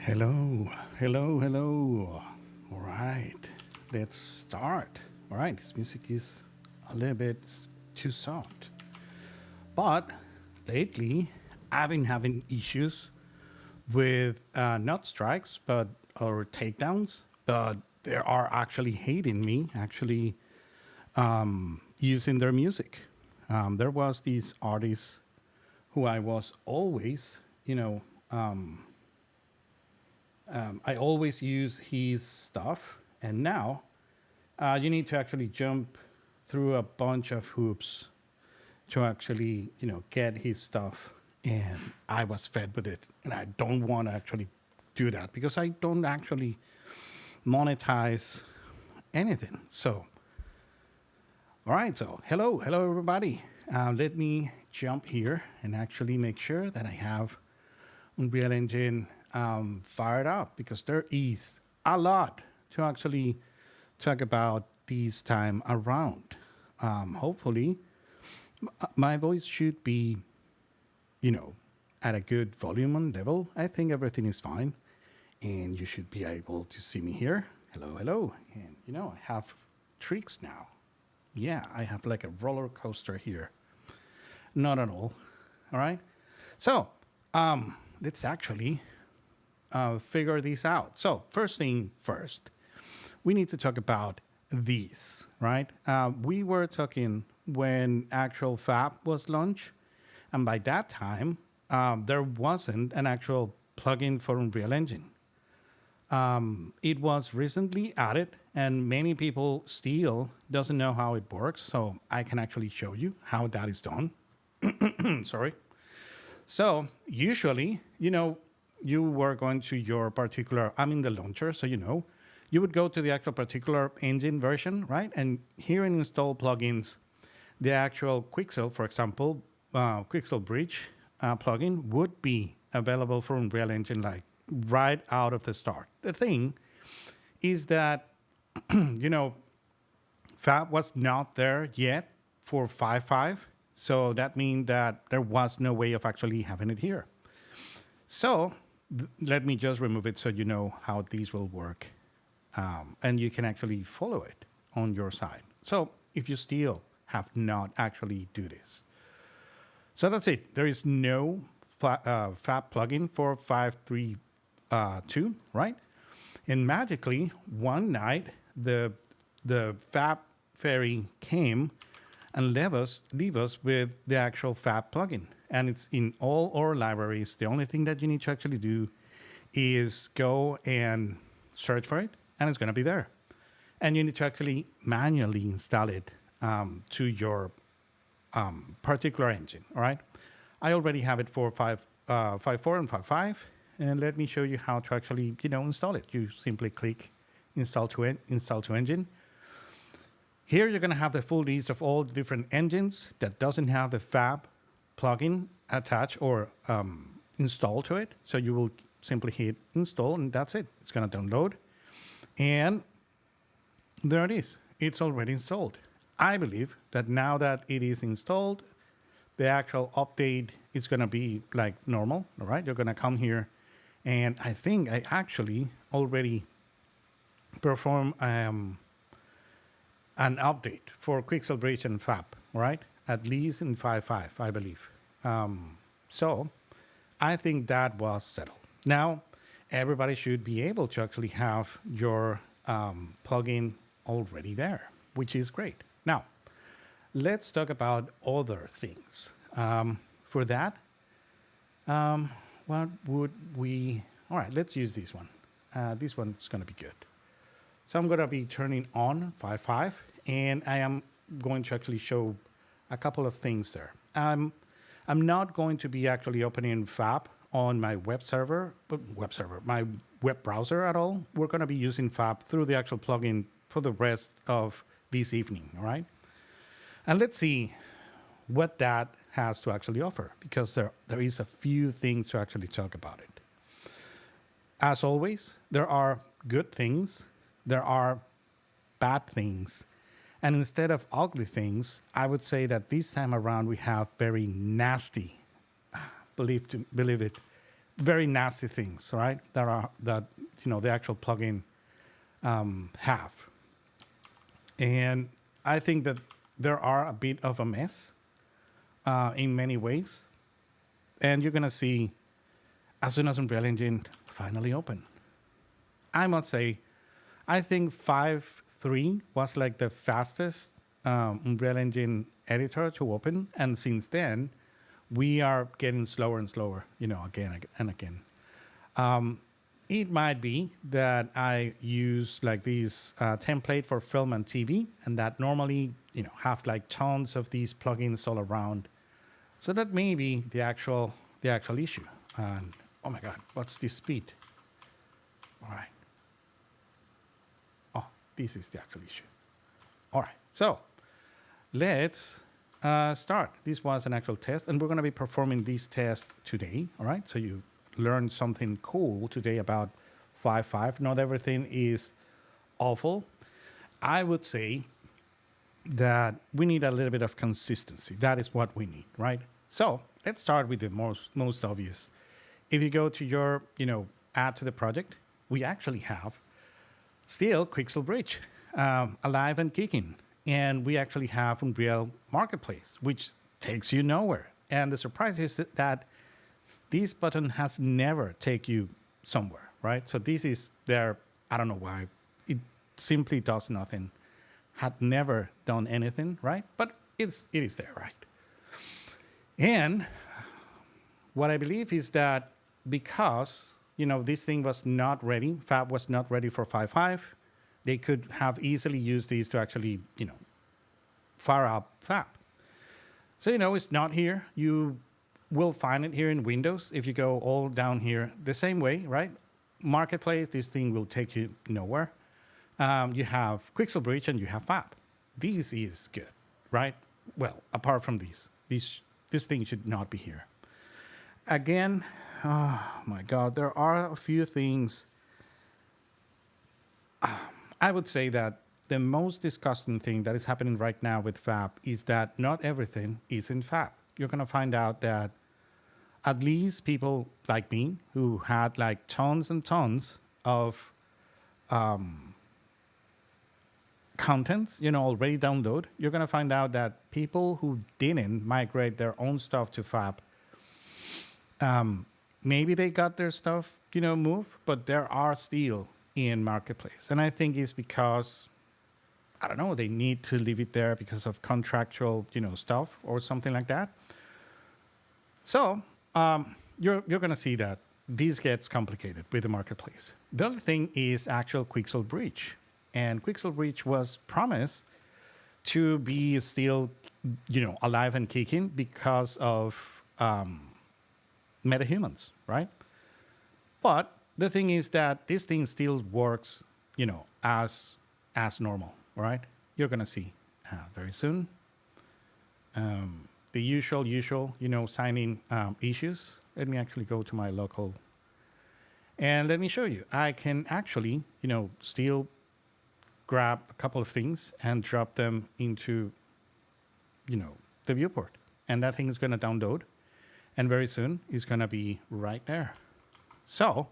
Hello, hello, hello. All right, let's start. All right, this music is a little bit too soft, but lately I've been having issues with not strikes, but or takedowns, but they are actually hating me, actually using their music. There was these artists who I was always, I always use his stuff, and now you need to actually jump through a bunch of hoops to actually, get his stuff. And I was fed with it, and I don't want to actually do that because I don't actually monetize anything. So, all right. So, hello, everybody. Let me jump here and actually make sure that I have Unreal Engine fired up because there is a lot to actually talk about this time around. Hopefully, my voice should be, you know, at a good volume and level. I think everything is fine, and you should be able to see me here. Hello, hello, and I have tricks now. Yeah, I have like a roller coaster here. Not at all. All right. So, let's actually figure this out. So, first thing first, we need to talk about these, right? We were talking when actual Fab was launched, and by that time, there wasn't an actual plugin for Unreal Engine. It was recently added, and many people still doesn't know how it works. So I can actually show you how that is done. Sorry. So usually, you were going to your particular, I'm in the launcher, so you would go to the actual particular engine version, right? And here in install plugins, the actual Quixel, for example, Quixel Bridge plugin would be available for Unreal Engine like right out of the start. The thing is that, you know, Fab was not there yet for 5.5. So that means that there was no way of actually having it here. So let me just remove it so you know how these will work. And you can actually follow it on your side. So if you still have not actually do this. So that's it. There is no Fab plugin for 5.3.2, right? And magically, one night, the Fab Fairy came and leave us with the actual Fab plugin. And it's in all our libraries. The only thing that you need to actually do is go and search for it, and it's going to be there. And you need to actually manually install it to your particular engine. All right. I already have it for 5.4 and 5.5, and let me show you how to actually install it. You simply click install to engine. Here you're going to have the full list of all the different engines that doesn't have the Fab plugin attached or installed to it. So you will simply hit install, and that's it. It's going to download, and there it is. It's already installed. I believe that now that it is installed, the actual update is going to be like normal. All right, you're going to come here, and I think I actually already perform an update for Quixel Bridge and Fab, right? At least in 5.5, I believe. So I think that was settled. Now, everybody should be able to actually have your plugin already there, which is great. Now, let's talk about other things. For that, what would we... All right, let's use this one. This one's going to be good. So I'm going to be turning on 5.5, and I am going to actually show a couple of things there. I'm not going to be actually opening Fab on my my web browser at all. We're going to be using Fab through the actual plugin for the rest of this evening, all right? And let's see what that has to actually offer, because there is a few things to actually talk about it. As always, there are good things, there are bad things. And instead of ugly things, I would say that this time around we have very nasty, believe it, very nasty things, right? That the actual plugin have, and I think that there are a bit of a mess in many ways, and you're gonna see as soon as Unreal Engine finally open. I must say, I think 5.3 was like the fastest Unreal Engine editor to open, and since then, we are getting slower and slower, again and again. It might be that I use like these template for film and TV, and that normally, have like tons of these plugins all around. So that may be the actual issue. And oh my God, what's this speed? All right. Oh, this is the actual issue. All right, so let's start. This was an actual test, and we're going to be performing these tests today. All right, so you learned something cool today about 5.5. Not everything is awful. I would say that we need a little bit of consistency. That is what we need, right? So let's start with the most obvious. If you go to your, add to the project, we actually have still Quixel Bridge alive and kicking. And we actually have Unreal Marketplace, which takes you nowhere. And the surprise is that this button has never take you somewhere, right? So this is there. I don't know why. It simply does nothing. Had never done anything, right? But it is there, right? And what I believe is that because, this thing was not ready, Fab was not ready for 5.5, they could have easily used these to actually, fire up Fab. So, it's not here. You will find it here in Windows if you go all down here the same way, right? Marketplace, this thing will take you nowhere. You have Quixel Bridge and you have Fab. This is good, right? Well, apart from this thing should not be here. Again, oh my God, there are a few things. I would say that the most disgusting thing that is happening right now with Fab is that not everything is in Fab. You're going to find out that at least people like me who had like tons and tons of content, already download, you're going to find out that people who didn't migrate their own stuff to Fab, maybe they got their stuff, moved, but there are still in Marketplace. And I think it's because, I don't know, they need to leave it there because of contractual, stuff or something like that. So you're going to see that this gets complicated with the Marketplace. The other thing is actual Quixel Bridge. And Quixel Bridge was promised to be still, alive and kicking because of metahumans, right? But the thing is that this thing still works, as normal, right? You're gonna see very soon. The usual, signing issues. Let me actually go to my local, and let me show you. I can actually, still grab a couple of things and drop them into, the viewport, and that thing is gonna download, and very soon it's gonna be right there. So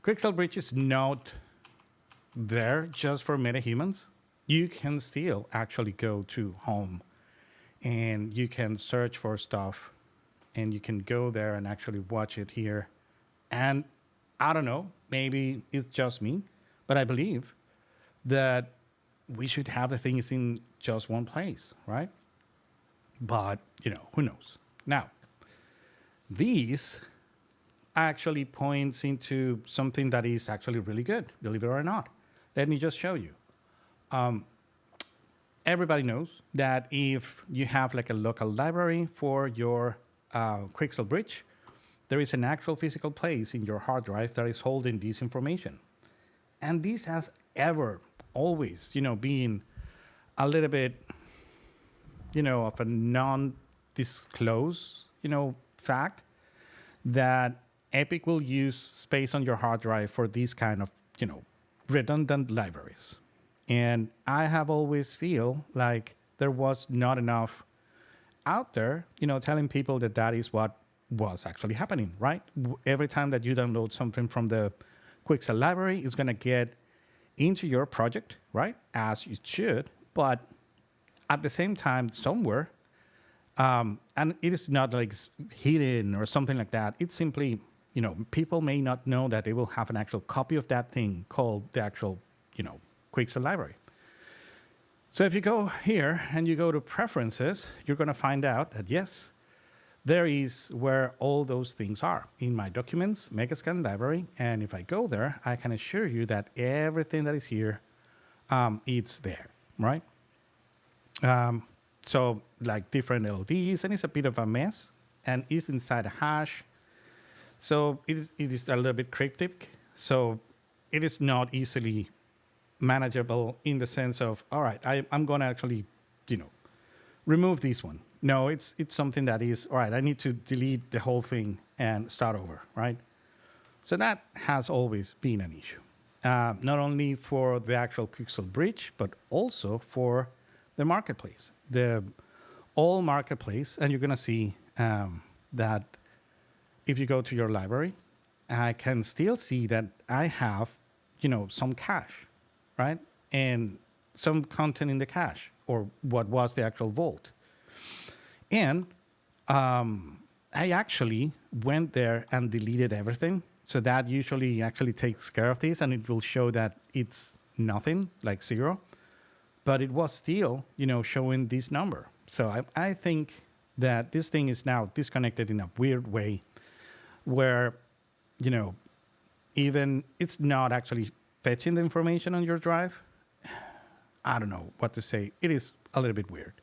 Quixel Bridge is not there just for metahumans. You can still actually go to home and you can search for stuff and you can go there and actually watch it here. And I don't know, maybe it's just me, but I believe that we should have the things in just one place, right? But, who knows? Now, these actually points into something that is actually really good, believe it or not. Let me just show you. Everybody knows that if you have like a local library for your Quixel Bridge, there is an actual physical place in your hard drive that is holding this information. And this has always, been a little bit, of a non-disclosed, fact that Epic will use space on your hard drive for these kind of, redundant libraries. And I have always feel like there was not enough out there, telling people that that is what was actually happening, right? Every time that you download something from the Quixel library, it's going to get into your project, right? As it should, but at the same time, somewhere, and it is not like hidden or something like that. It's simply, people may not know that they will have an actual copy of that thing called the actual, Quixel library. So if you go here and you go to preferences, you're going to find out that yes, there is where all those things are in my documents, Megascan library. And if I go there, I can assure you that everything that is here, it's there, right? So like different LODs, and it's a bit of a mess, and it's inside a hash. So it is a little bit cryptic. So it is not easily manageable in the sense of, all right, I'm going to actually, remove this one. No, it's something that is, all right, I need to delete the whole thing and start over, right? So that has always been an issue, not only for the actual Quixel bridge, but also for the marketplace, the all marketplace. And you're going to see that if you go to your library, I can still see that I have, some cache, right? And some content in the cache, or what was the actual vault. And I actually went there and deleted everything. So that usually actually takes care of this, and it will show that it's nothing, like 0. But it was still, showing this number. So I think that this thing is now disconnected in a weird way where, even it's not actually fetching the information on your drive. I don't know what to say. It is a little bit weird.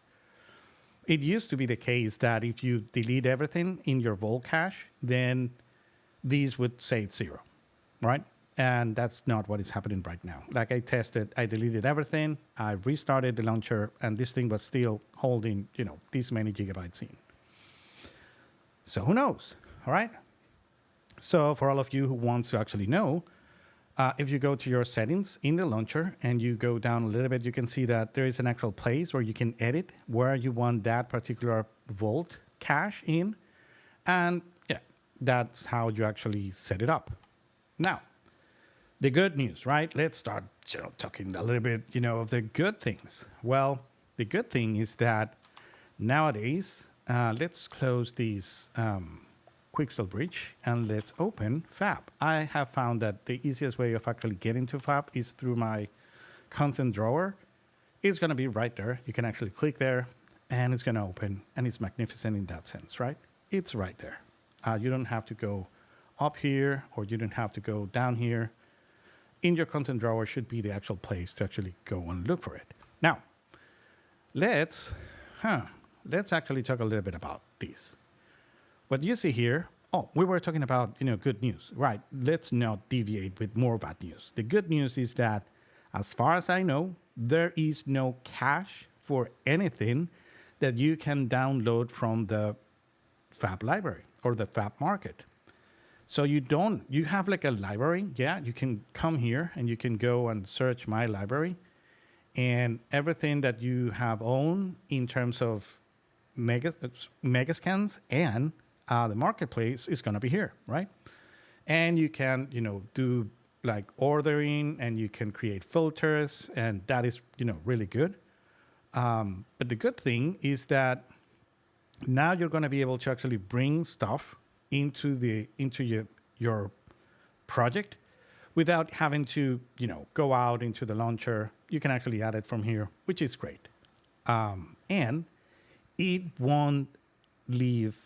It used to be the case that if you delete everything in your Vault cache, then these would say it's 0, right? And that's not what is happening right now. Like I tested, I deleted everything, I restarted the launcher, and this thing was still holding, this many gigabytes in. So who knows, all right? So for all of you who want to actually know, if you go to your settings in the launcher and you go down a little bit, you can see that there is an actual place where you can edit where you want that particular Vault cache in. And yeah, that's how you actually set it up. Now, the good news, right? Let's start talking a little bit, of the good things. Well, the good thing is that nowadays, let's close these Quixel bridge and let's open Fab. I have found that the easiest way of actually getting to Fab is through my content drawer. It's going to be right there. You can actually click there and it's going to open, and it's magnificent in that sense, right? It's right there. You don't have to go up here, or you don't have to go down here. In your content drawer should be the actual place to actually go and look for it. Now, let's actually talk a little bit about this. What you see here, we were talking about, good news, right? Let's not deviate with more bad news. The good news is that, as far as I know, there is no cache for anything that you can download from the Fab library or the Fab market. So you have like a library. Yeah, you can come here and you can go and search my library, and everything that you have owned in terms of Megascans and the marketplace is going to be here, right? And you can, do like ordering, and you can create filters, and that is, really good. But the good thing is that now you're going to be able to actually bring stuff into your project without having to, go out into the launcher. You can actually add it from here, which is great. And it won't leave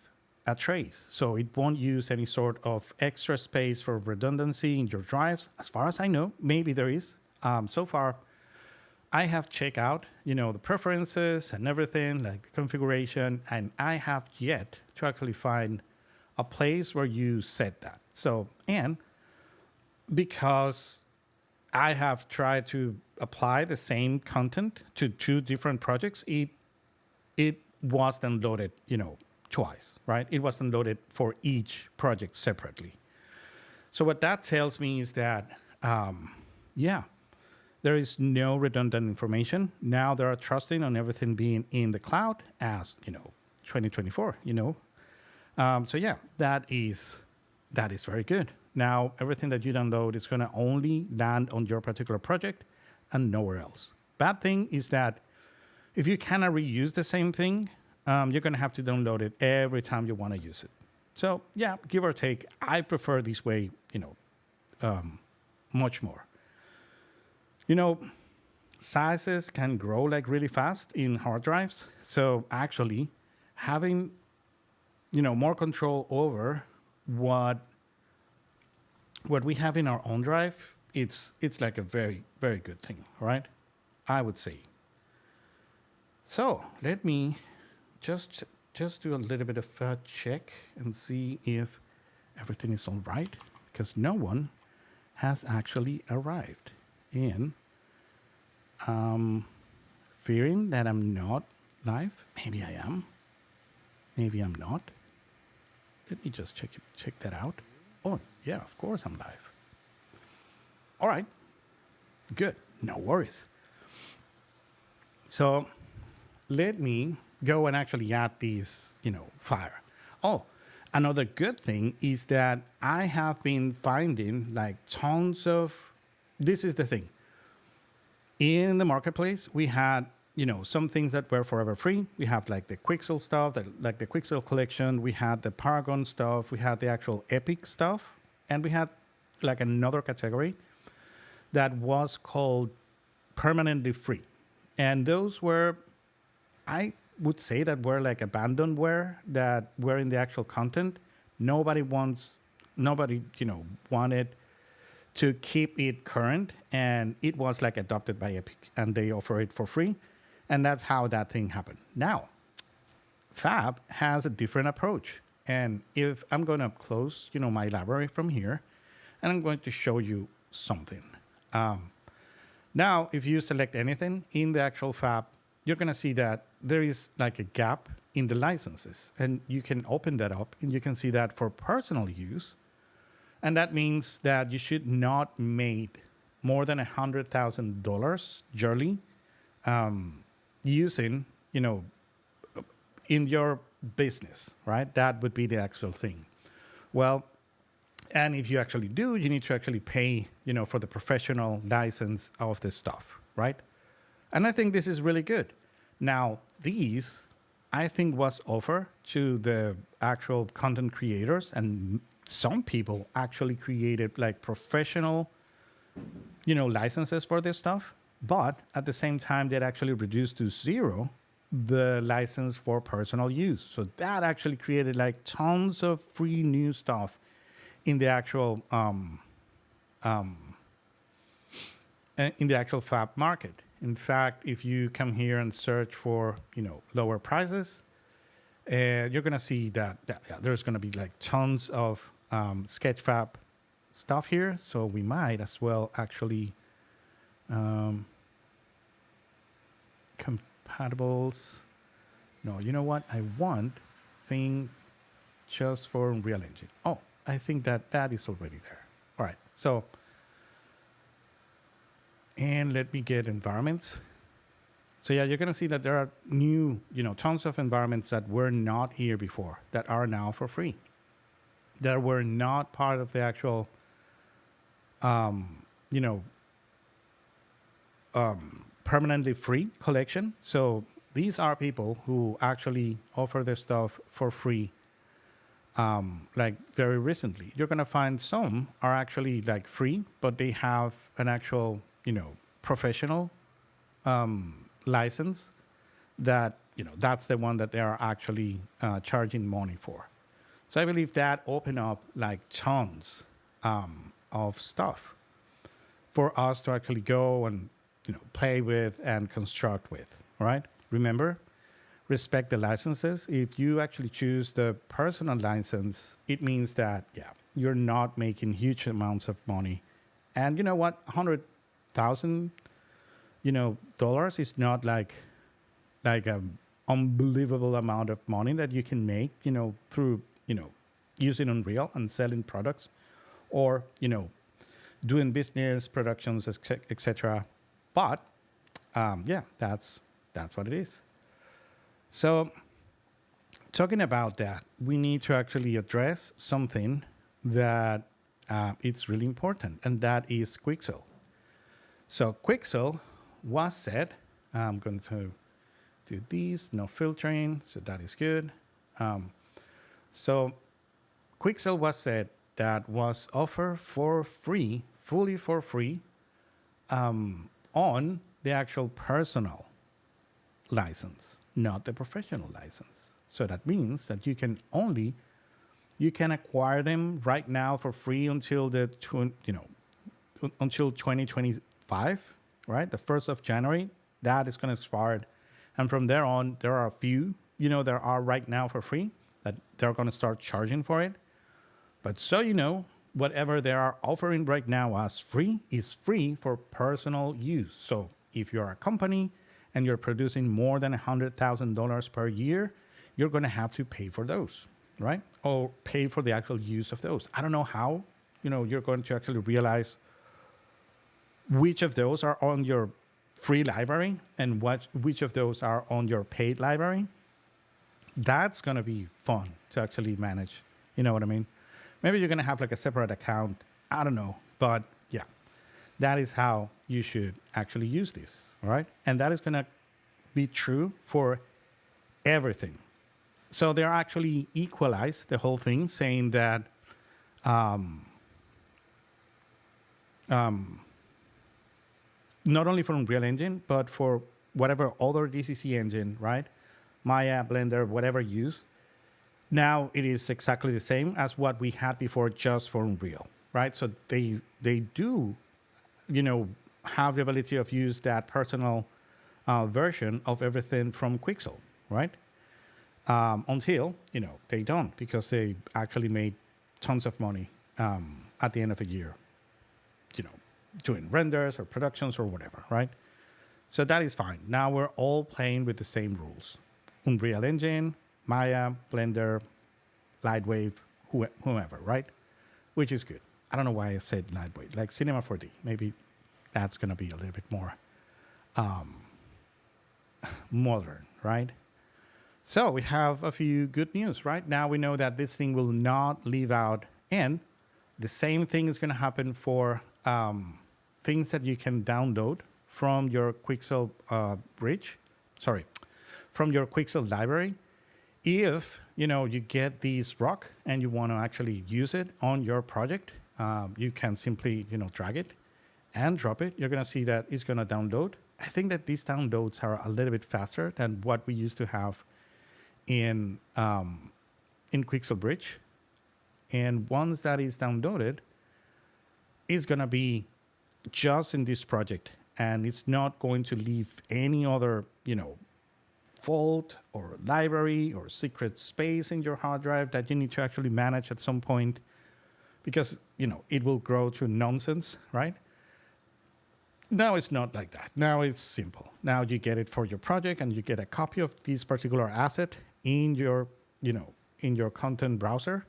a trace. So it won't use any sort of extra space for redundancy in your drives. As far as I know, maybe there is. So far, I have checked out, the preferences and everything, like the configuration, and I have yet to actually find a place where you set that. So, and because I have tried to apply the same content to 2 different projects, it was then loaded, twice, right? It wasn't loaded for each project separately. So what that tells me is that, there is no redundant information. Now they are trusting on everything being in the cloud as, 2024, So yeah, that is very good. Now everything that you download is going to only land on your particular project and nowhere else. Bad thing is that if you cannot reuse the same thing, you're going to have to download it every time you want to use it. So yeah, give or take, I prefer this way, much more. You know, sizes can grow like really fast in hard drives. So actually, having more control over what what we have in our own drive, it's like a very very good thing, right? I would say. So let me just just do a little bit of a check and see if everything is all right, because no one has actually arrived. And fearing that I'm not live. Maybe I am. Maybe I'm not. Let me just check that out. Oh yeah, of course I'm live. All right, good. No worries. So let me go and actually add these, fire. Oh, another good thing is that I have been finding like tons of. This is the thing. In the marketplace, we had, some things that were forever free. We have like the Quixel stuff, like the Quixel collection. We had the Paragon stuff. We had the actual Epic stuff, and we had like another category that was called permanently free. And those were, I would say that were like abandonware that were in the actual content. Nobody, wanted to keep it current, and it was like adopted by Epic, and they offer it for free, and that's how that thing happened. Now, Fab has a different approach, and if I'm going to close, my library from here, and I'm going to show you something. Now, if you select anything in the actual Fab, you're going to see that there is like a gap in the licenses, and you can open that up, and you can see that for personal use. And that means that you should not make more than $100,000 yearly using, in your business, right? That would be the actual thing. Well, and if you actually do, you need to actually pay, for the professional license of this stuff, right? And I think this is really good. Now, these, I think, was offered to the actual content creators, and some people actually created like professional, licenses for this stuff. But at the same time, they actually reduced to zero the license for personal use. So that actually created like tons of free new stuff in the actual in the actual Fab market. In fact, if you come here and search for lower prices, you're gonna see that yeah, there's gonna be like tons of Sketchfab stuff here. So we might as well actually compatibles. No, you know what? I want thing just for Unreal Engine. Oh, I think that is already there. All right. So, and let me get environments. So yeah, you're gonna see that there are new, tons of environments that were not here before that are now for free. That were not part of the actual, you know, permanently free collection. So these are people who actually offer their stuff for free, like very recently. You're gonna find some are actually like free, but they have an actual, professional license that, that's the one that they are actually charging money for. So I believe that opened up like tons of stuff for us to actually go and play with and construct with. Right? Remember, respect the licenses. If you actually choose the personal license, it means that you're not making huge amounts of money. And you know what? $100,000 dollars is not like an unbelievable amount of money that you can make through using Unreal and selling products, or doing business productions, etc. But that's what it is. So Talking about that, we need to actually address something that it's really important, and that is Quixel. So Quixel was set. I'm going to do these, no filtering, so that is good. Um, so Quixel was said that was offered for free, fully for free, on the actual personal license, not the professional license. So that means that you can acquire them right now for free until until 2025, right? The 1st of January, that is going to expire. And from there on, there are a few, there are right now for free that they're going to start charging for it. But so whatever they are offering right now as free is free for personal use. So if you're a company and you're producing more than $100,000 per year, you're going to have to pay for those, right? Or pay for the actual use of those. I don't know how, you're going to actually realize which of those are on your free library and which of those are on your paid library. That's going to be fun to actually manage. You know what I mean? Maybe you're going to have like a separate account. I don't know. But yeah, that is how you should actually use this. All right. And that is going to be true for everything. So they're actually equalized the whole thing, saying that not only for Unreal Engine, but for whatever other DCC engine, right? Maya, Blender, whatever you use. Now it is exactly the same as what we had before, just for Unreal, right? So they do, have the ability of use that personal version of everything from Quixel, right? Until they don't, because they actually made tons of money at the end of the year, doing renders or productions or whatever, right? So that is fine. Now we're all playing with the same rules. Unreal Engine, Maya, Blender, Lightwave, whomever, right? Which is good. I don't know why I said Lightwave, like Cinema 4D. Maybe that's going to be a little bit more modern, right? So we have a few good news, right? Now we know that this thing will not leave out, and the same thing is going to happen for things that you can download from your Quixel bridge. Sorry, from your Quixel library. If you get this rock and you want to actually use it on your project, you can simply drag it and drop it. You're going to see that it's going to download. I think that these downloads are a little bit faster than what we used to have in Quixel Bridge. And once that is downloaded, it's going to be just in this project, and it's not going to leave any other vault or library or secret space in your hard drive that you need to actually manage at some point, because it will grow to nonsense, right? Now it's not like that. Now it's simple. Now you get it for your project, and you get a copy of this particular asset in your in your content browser,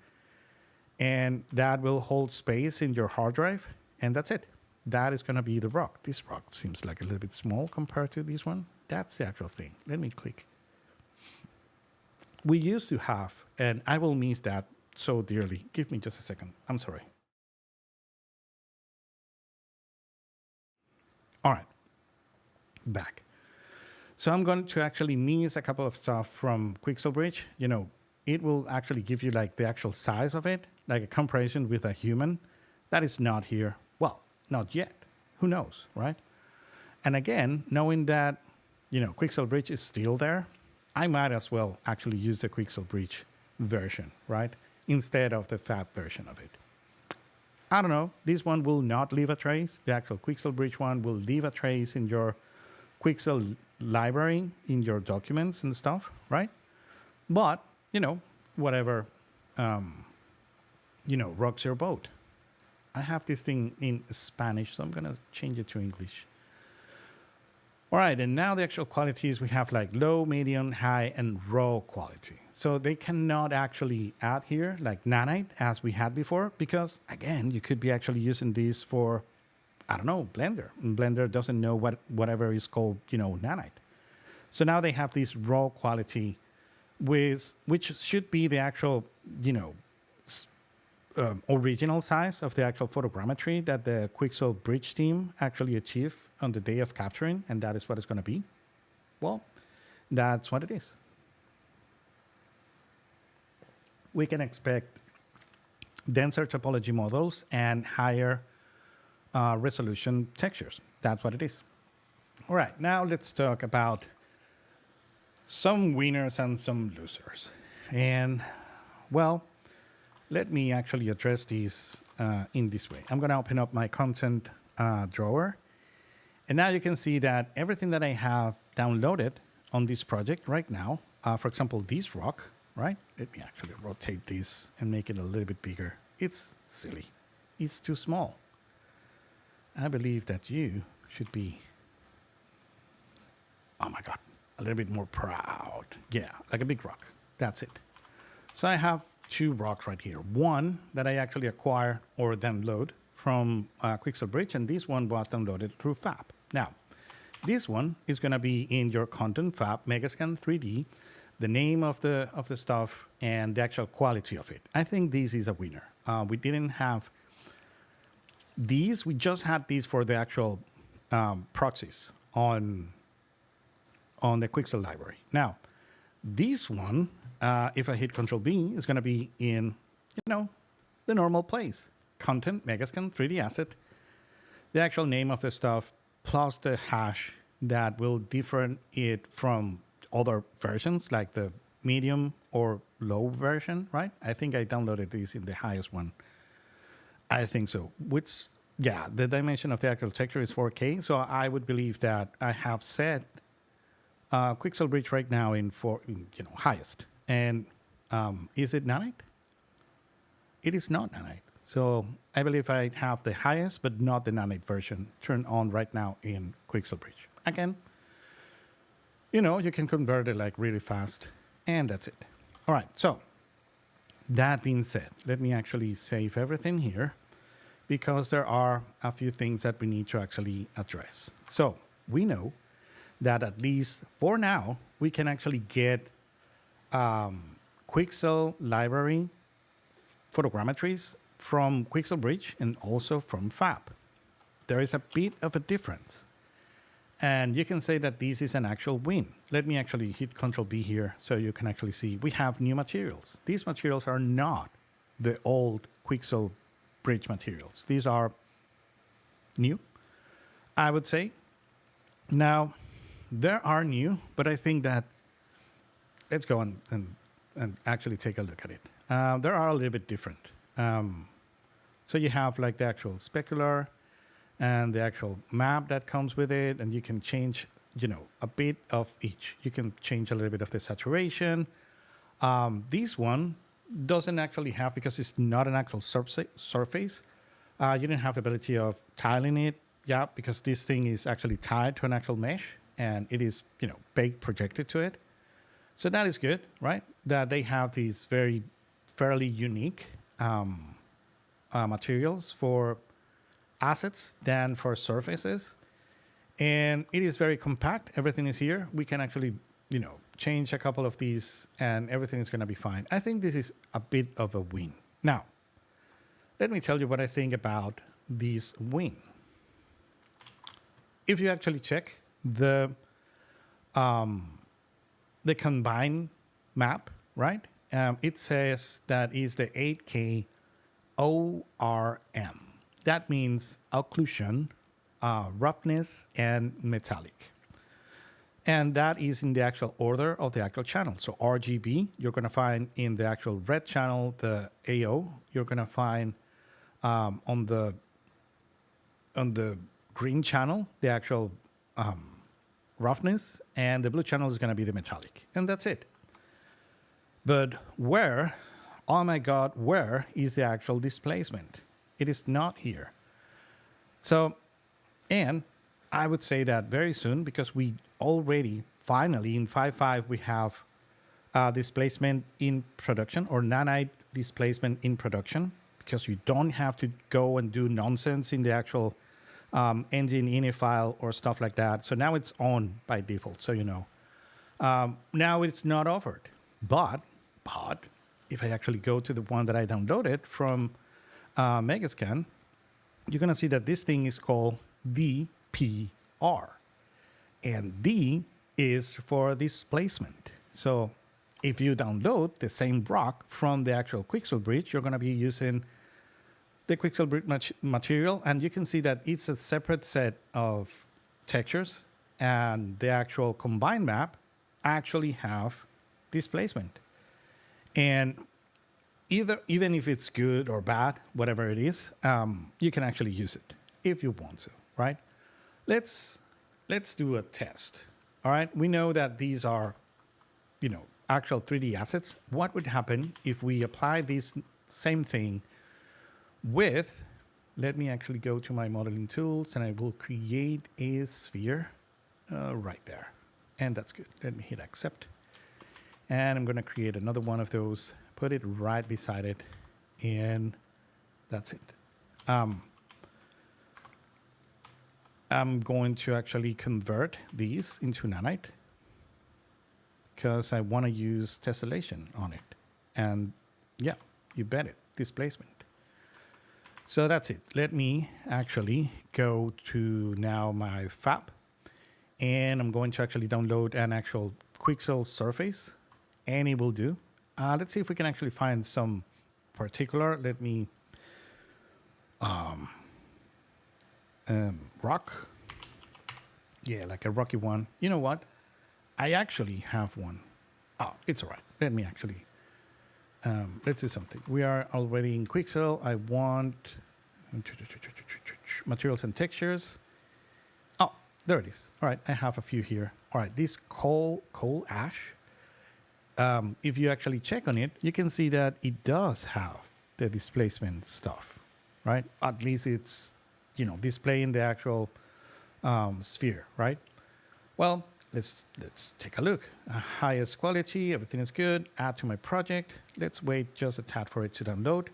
and that will hold space in your hard drive, and that's it. That is going to be the rock. This rock seems like a little bit small compared to this one. That's the actual thing. Let me click. We used to have, and I will miss that so dearly. Give me just a second. I'm sorry. All right. Back. So I'm going to actually miss a couple of stuff from Quixel Bridge. It will actually give you like the actual size of it, like a comparison with a human. That is not here. Well, not yet. Who knows, right? And again, knowing that, Quixel Bridge is still there, I might as well actually use the Quixel Bridge version, right? Instead of the fat version of it. I don't know. This one will not leave a trace. The actual Quixel Bridge one will leave a trace in your Quixel library, in your documents and stuff, right? But, whatever, rocks your boat. I have this thing in Spanish, so I'm going to change it to English. All right, and now the actual qualities, we have like low, medium, high, and raw quality. So they cannot actually add here like nanite as we had before, because again, you could be actually using these for, I don't know, Blender. And Blender doesn't know whatever is called, nanite. So now they have this raw quality with which should be the actual, you know, original size of the actual photogrammetry that the Quixel Bridge team actually achieved on the day of capturing, and that is what it's going to be. Well, that's what it is. We can expect denser topology models and higher resolution textures. That's what it is. All right, now let's talk about some winners and some losers. And, well, let me actually address these in this way. I'm going to open up my content drawer. And now you can see that everything that I have downloaded on this project right now, for example, this rock, right? Let me actually rotate this and make it a little bit bigger. It's silly. It's too small. I believe that you should be, oh my God, a little bit more proud. Yeah, like a big rock. That's it. So I have two rocks right here. One that I actually acquire or download from Quixel Bridge, and this one was downloaded through Fab. Now, this one is going to be in your content Fab Megascan 3D, the name of the stuff, and the actual quality of it. I think this is a winner. We didn't have these. We just had these for the actual proxies on the Quixel library. Now, this one, if I hit Control B, is going to be in, you know, the normal place. Content, Megascan, 3D asset, the actual name of the stuff, plus the hash that will differ it from other versions, like the medium or low version, right? I think I downloaded this in the highest one. I think so. Which, yeah, the dimension of the actual texture is 4K. So I would believe that I have set Quixel Bridge right now in highest. And is it nanite? It is not nanite. So I believe I have the highest, but not the nanite version turned on right now in Quixel Bridge. Again, you know, you can convert it like really fast, and that's it. All right, so that being said, let me actually save everything here because there are a few things that we need to actually address. So we know that at least for now, we can actually get Quixel library photogrammetries from Quixel Bridge and also from Fab. There is a bit of a difference. And you can say that this is an actual win. Let me actually hit Control B here so you can actually see we have new materials. These materials are not the old Quixel Bridge materials. These are new, I would say. Now, there are new, but I think that let's go and actually take a look at it. There are a little bit different. So you have like the actual specular and the actual map that comes with it, and you can change, you know, a bit of each. You can change a little bit of the saturation. This one doesn't actually have, because it's not an actual surface, you didn't have the ability of tiling it, yeah, because this thing is actually tied to an actual mesh, and it is, you know, baked, projected to it. So that is good, right? That they have these very fairly unique materials for assets than for surfaces. And it is very compact. Everything is here. We can actually, you know, change a couple of these and everything is going to be fine. I think this is a bit of a win. Now, let me tell you what I think about this win. If you actually check the combined map, right? It says that is the 8K ORM. That means occlusion, roughness, and metallic. And that is in the actual order of the actual channel. So RGB, you're going to find in the actual red channel, the AO. You're going to find on the green channel, the actual roughness, and the blue channel is going to be the metallic. And that's it. But where, oh my God, where is the actual displacement? It is not here. So, and I would say that very soon, because we already, finally, in 5.5, we have displacement in production, or nanite displacement in production, because you don't have to go and do nonsense in the actual engine ini file or stuff like that. So now it's on by default, so you know. Now it's not offered. But, but if I actually go to the one that I downloaded from Megascan, you're going to see that this thing is called DPR. And D is for displacement. So if you download the same rock from the actual Quixel Bridge, you're going to be using the Quixel Bridge material. And you can see that it's a separate set of textures. And the actual combined map actually have displacement. And even if it's good or bad, whatever it is, you can actually use it if you want to, right? Let's do a test. All right, we know that these are, actual 3D assets. What would happen if we apply this same thing with, let me actually go to my modeling tools and I will create a sphere right there. And that's good. Let me hit accept. And I'm going to create another one of those, put it right beside it, and that's it. I'm going to actually convert these into nanite because I want to use tessellation on it. And yeah, you bet it, displacement. So that's it. Let me actually go to now my fab, and I'm going to actually download an actual Quixel surface, and it will do. Let's see if we can actually find some particular. Let me rock. Yeah, like a rocky one. You know what? I actually have one. Oh, it's all right. Let me actually, let's do something. We are already in Quixel. I want materials and textures. Oh, there it is. All right, I have a few here. All right, this coal ash. If you actually check on it, you can see that it does have the displacement stuff, right? At least it's, displaying the actual sphere, right? Well, let's take a look. Highest quality, everything is good. Add to my project. Let's wait just a tad for it to download.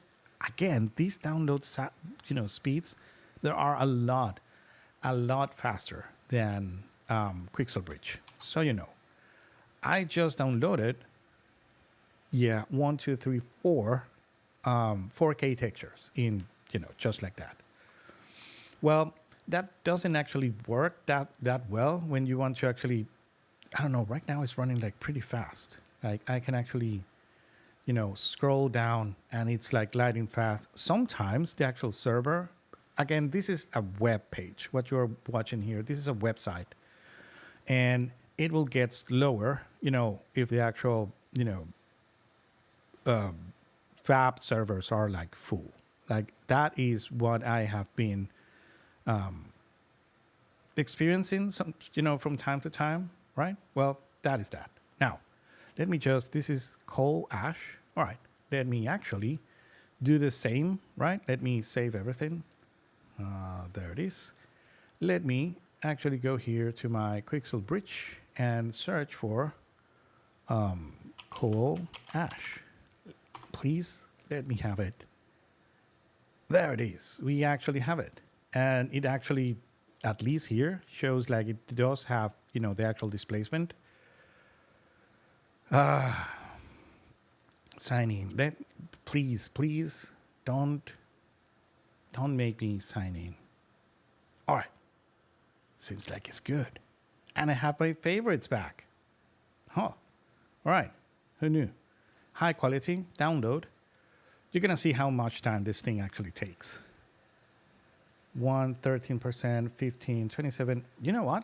Again, these download, speeds, there are a lot faster than Quixel Bridge. So I just downloaded, 1, 2, 3, 4, 4K textures in, just like that. Well, that doesn't actually work that well when you want to actually, I don't know, right now it's running like pretty fast. Like I can actually, scroll down and it's like lightning fast. Sometimes the actual server, again, this is a web page. What you're watching here, this is a website. And it will get slower, if the actual, fab servers are like full. Like that is what I have been experiencing from time to time, right? Well, that is that. Now, let me this is coal ash. All right, let me actually do the same, right? Let me save everything. There it is. Let me actually go here to my Quixel Bridge and search for coal ash. Please let me have it. There it is. We actually have it. And it actually, at least here, shows like it does have, the actual displacement. Sign in. Please, don't make me sign in. All right. Seems like it's good. And I have my favorites back. Huh. All right. Who knew? High quality, download. You're going to see how much time this thing actually takes. 13%, 15, 27. You know what?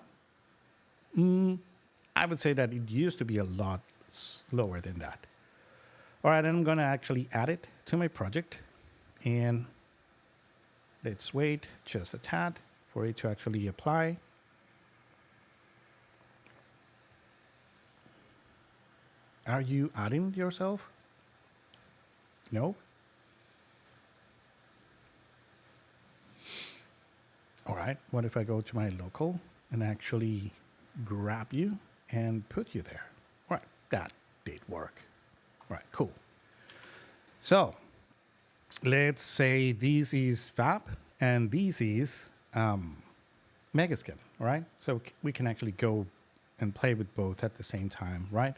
I would say that it used to be a lot slower than that. All right, I'm going to actually add it to my project. And let's wait just a tad for it to actually apply. Are you adding yourself? No? All right, what if I go to my local and actually grab you and put you there? All right, that did work. All right, cool. So let's say this is Fab and this is Megascan, all right? So we can actually go and play with both at the same time, right?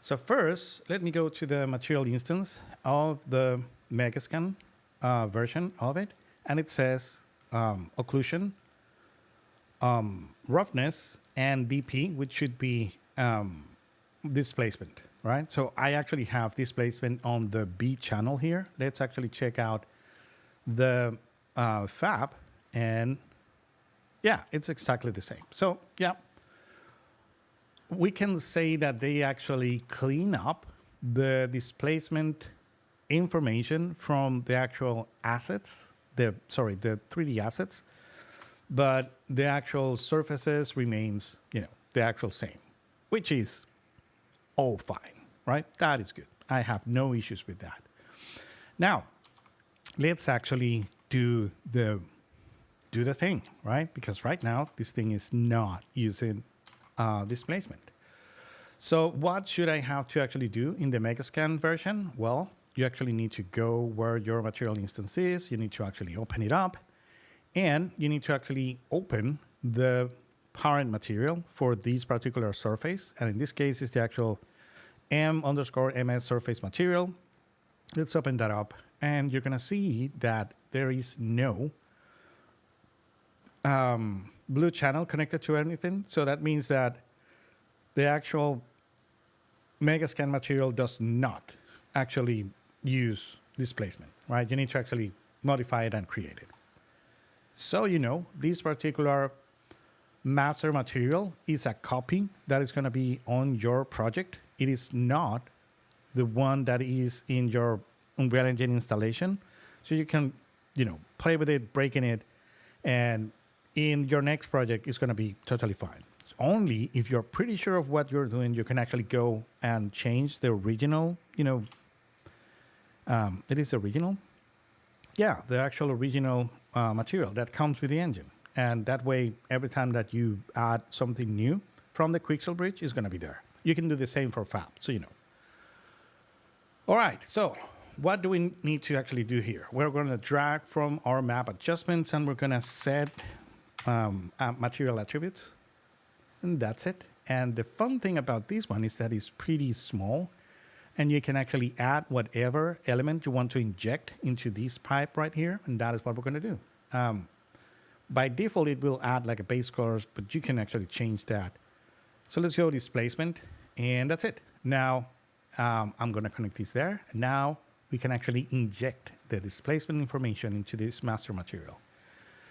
So first, let me go to the material instance of the Megascan version of it. And it says occlusion, roughness, and DP, which should be displacement, right? So I actually have displacement on the B channel here. Let's actually check out the fab, and yeah, it's exactly the same. So yeah, we can say that they actually clean up the displacement information from the actual assets, the 3D assets, but the actual surfaces remains, the actual same, which is all fine, right? That is good. I have no issues with that. Now, let's actually do the thing, right? Because right now this thing is not using displacement. So what should I have to actually do in the Megascan version? Well, you actually need to go where your material instance is. You need to actually open it up, and you need to actually open the parent material for this particular surface. And in this case, it's the actual M_MS surface material. Let's open that up, and you're gonna see that there is no blue channel connected to anything. So that means that the actual Megascan material does not actually use displacement, right? You need to actually modify it and create it. So, this particular master material is a copy that is going to be on your project. It is not the one that is in your Unreal Engine installation. So you can, play with it, breaking it, and in your next project, it's going to be totally fine. It's only if you're pretty sure of what you're doing, you can actually go and change the original, it is original? Yeah, the actual original material that comes with the engine. And that way, every time that you add something new from the Quixel bridge, is going to be there. You can do the same for Fab, so you know. All right, so what do we need to actually do here? We're going to drag from our map adjustments, and we're going to set material attributes. And that's it. And the fun thing about this one is that it's pretty small, and you can actually add whatever element you want to inject into this pipe right here, and that is what we're going to do. By default, it will add like a base colors, but you can actually change that. So let's go displacement, and that's it. Now, I'm going to connect this there. Now we can actually inject the displacement information into this master material.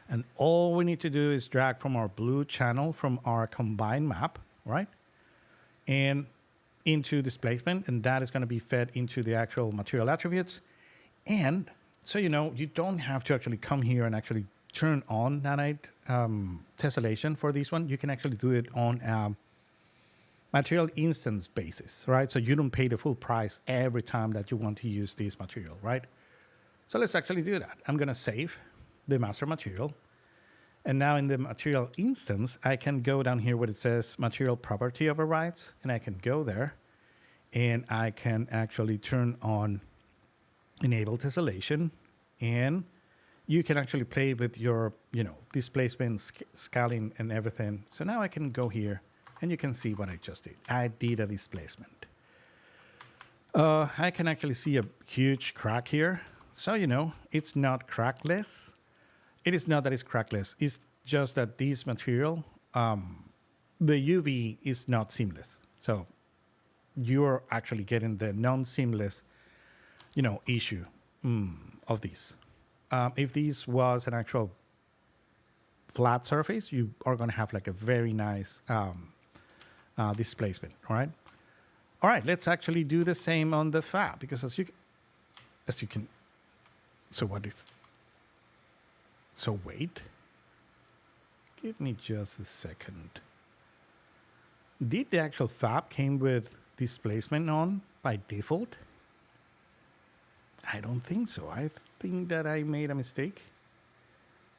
And all we need to do is drag from our blue channel from our combined map, right? And into displacement, and that is going to be fed into the actual material attributes. And so, you don't have to actually come here and actually turn on nanite tessellation for this one. You can actually do it on material instance basis, right? So you don't pay the full price every time that you want to use this material, right? So let's actually do that. I'm going to save the master material. And now in the material instance, I can go down here where it says material property overrides, and I can go there and I can actually turn on enable tessellation, and you can actually play with your, displacement, scaling and everything. So now I can go here and you can see what I just did. I did a displacement. I can actually see a huge crack here. So, it's not crackless. It is not that it's crackless. It's just that this material, the UV is not seamless. So you're actually getting the non-seamless, issue of this. If this was an actual flat surface, you are going to have like a very nice displacement, all right? All right, let's actually do the same on the fab, because as you can, so what is, so wait, give me just a second. Did the actual fab came with displacement on by default? I don't think so. I think that I made a mistake.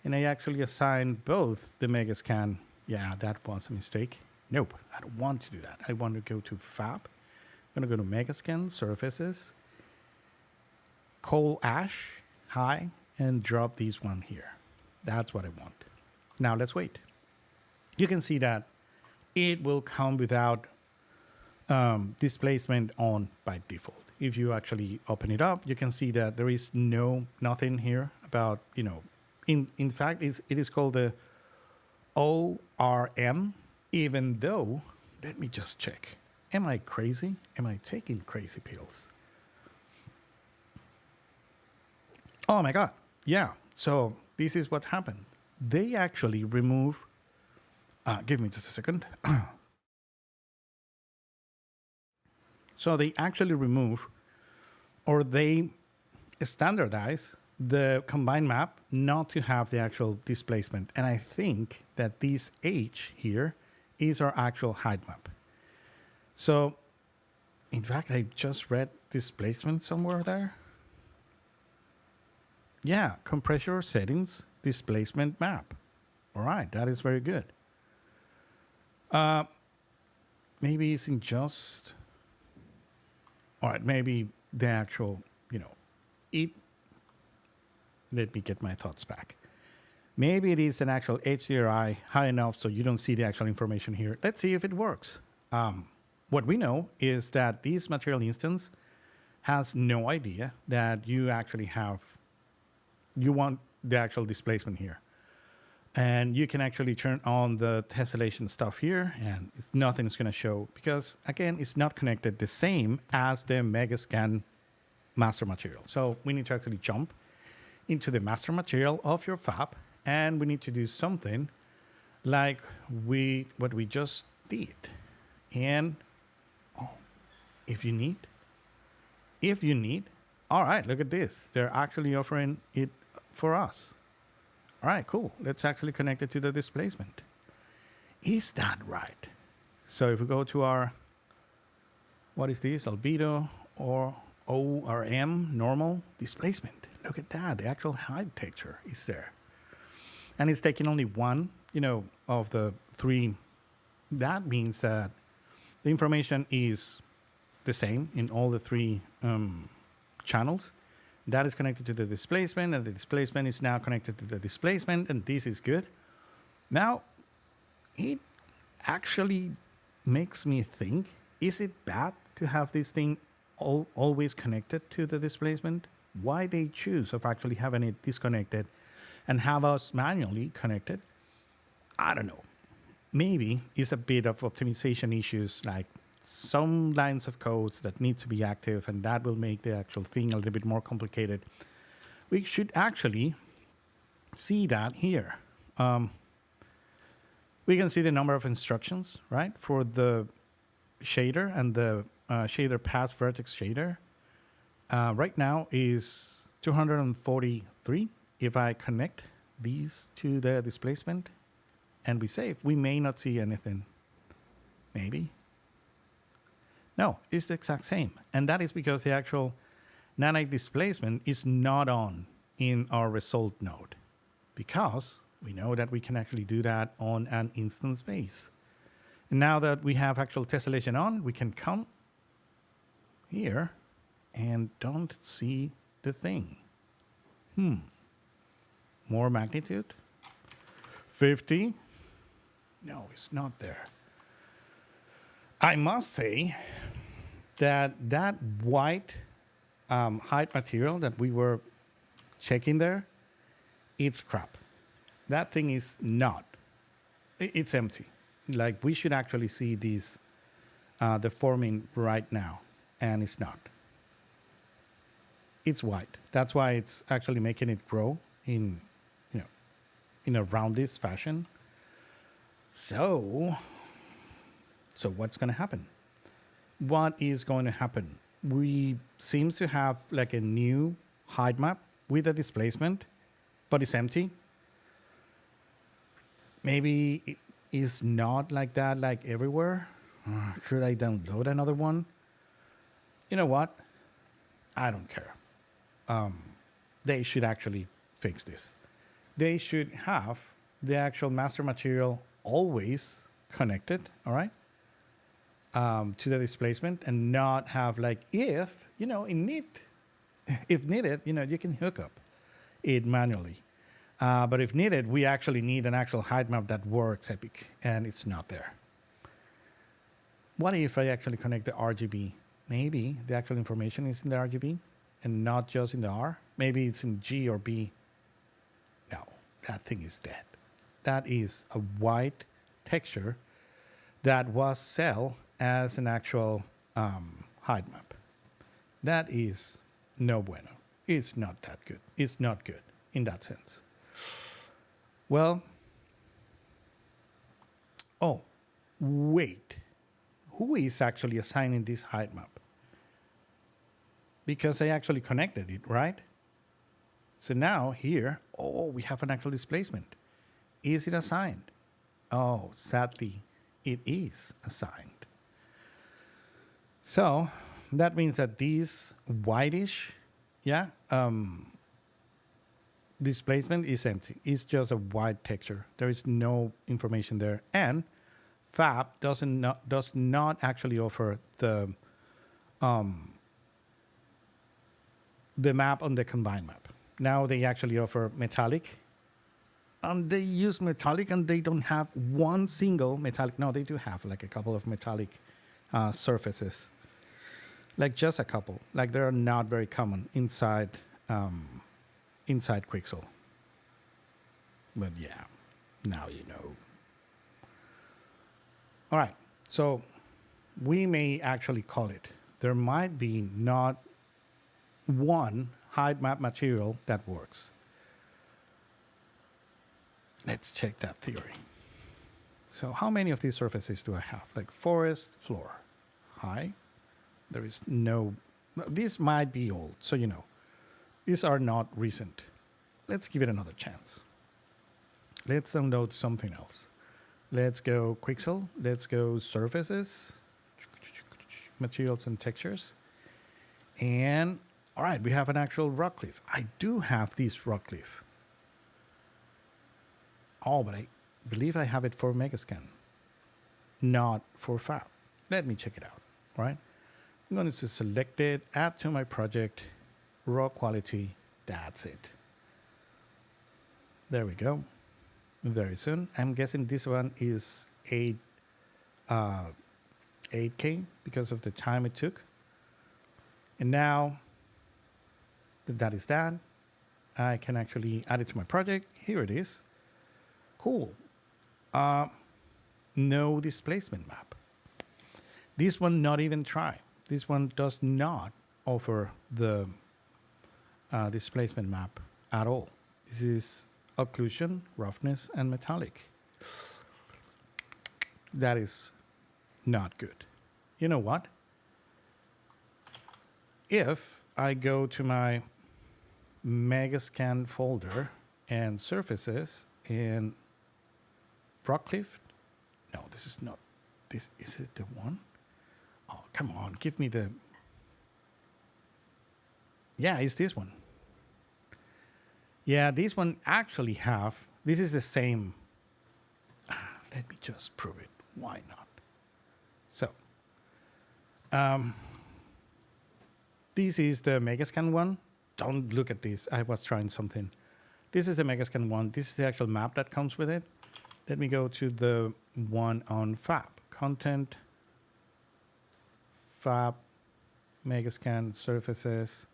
And I actually assigned both the Megascan. Yeah, that was a mistake. Nope, I don't want to do that. I want to go to Fab. I'm going to go to Megascan, Surfaces, Coal Ash, High, and drop this one here. That's what I want. Now let's wait. You can see that it will come without displacement on by default. If you actually open it up, you can see that there is nothing here about, in fact, it is called the ORM, even though, let me just check. Am I crazy? Am I taking crazy pills? Oh my God. Yeah. So this is what happened. They actually remove, give me just a second. So they actually remove, or they standardize the combined map not to have the actual displacement. And I think that this H here is our actual height map. So in fact, I just read displacement somewhere there. Yeah, compressor settings, displacement map. All right, that is very good. Maybe it's in just, all right, maybe the actual, it, let me get my thoughts back. Maybe it is an actual HDRI high enough so you don't see the actual information here. Let's see if it works. What we know is that this material instance has no idea that you actually you want the actual displacement here. And you can actually turn on the tessellation stuff here and nothing's going to show because, again, it's not connected the same as the Megascan master material. So we need to actually jump into the master material of your fab and we need to do something like what we just did. And if you need, all right, look at this. They're actually offering it for us. All right, cool. Let's actually connect it to the displacement. Is that right? So if we go to our, what is this? Albedo or ORM, normal displacement. Look at that. The actual height texture is there. And it's taking only one, of the three. That means that the information is the same in all the three channels. That is connected to the displacement, and the displacement is now connected to the displacement, and this is good. Now, it actually makes me think, is it bad to have this thing always connected to the displacement? Why they choose of actually having it disconnected and have us manually connected? I don't know. Maybe it's a bit of optimization issues, like some lines of codes that need to be active, and that will make the actual thing a little bit more complicated. We should actually see that here. We can see the number of instructions, right, for the shader and the shader pass vertex shader. Right now is 243. If I connect these to the displacement and we save, we may not see anything. Maybe. No, it's the exact same. And that is because the actual nanite displacement is not on in our result node, because we know that we can actually do that on an instance base. And now that we have actual tessellation on, we can come here and don't see the thing. More magnitude. 50. No, it's not there. I must say that white height material that we were checking there, it's crap. That thing is not. It's empty. Like, we should actually see these deforming right now, and it's not. It's white. That's why it's actually making it grow in a roundish fashion. So what's going to happen? What is going to happen? We seem to have like a new height map with a displacement, but it's empty. Maybe it is not like that, like everywhere. Should I download another one? You know what? I don't care. They should actually fix this. They should have the actual master material always connected, all right, to the displacement, and not have like, if needed, you can hook up it manually. But if needed, we actually need an actual height map that works epic, and it's not there. What if I actually connect the RGB? Maybe the actual information is in the RGB and not just in the R. Maybe it's in G or B. No, that thing is dead. That is a white texture that was sell as an actual height map. That is no bueno. It's not that good. It's not good in that sense. Well, oh, wait. Who is actually assigning this height map? Because I actually connected it, right? So now here, oh, we have an actual displacement. Is it assigned? Oh, sadly, it is assigned. So that means that this whitish, yeah, displacement is empty. It's just a white texture. There is no information there. And Fab does not actually offer the map on the combined map. Now they actually offer metallic. And they use metallic and they don't have one single metallic. No, they do have like a couple of metallic surfaces. Like just a couple. Like they're not very common inside Quixel. But yeah, now you know. All right, so we may actually call it. There might be not one height map material that works. Let's check that theory. So how many of these surfaces do I have? Like forest, floor, high. There is no, these might be old, so you know. These are not recent. Let's give it another chance. Let's download something else. Let's go Quixel. Let's go surfaces, materials and textures. And all right, we have an actual rock cliff. I do have this rock cliff. Oh, but I believe I have it for Megascan, not for Fab. Let me check it out, all right? I'm going to select it, add to my project, raw quality, that's it. There we go. Very soon. I'm guessing this one is 8K because of the time it took. And now that is that, I can actually add it to my project. Here it is. Cool. No displacement map. This one not even try. This one does not offer the displacement map at all. This is occlusion, roughness, and metallic. That is not good. You know what? If I go to my Megascan folder and surfaces and Rockcliffe, no, this is not. This is it the one? Oh, come on, give me the. Yeah, it's this one. Yeah, this one actually have. This is the same. Let me just prove it. Why not? So, this is the Megascan one. Don't look at this. I was trying something. This is the Megascan one. This is the actual map that comes with it. Let me go to the one on Fab. Content, Fab, Megascan, surfaces.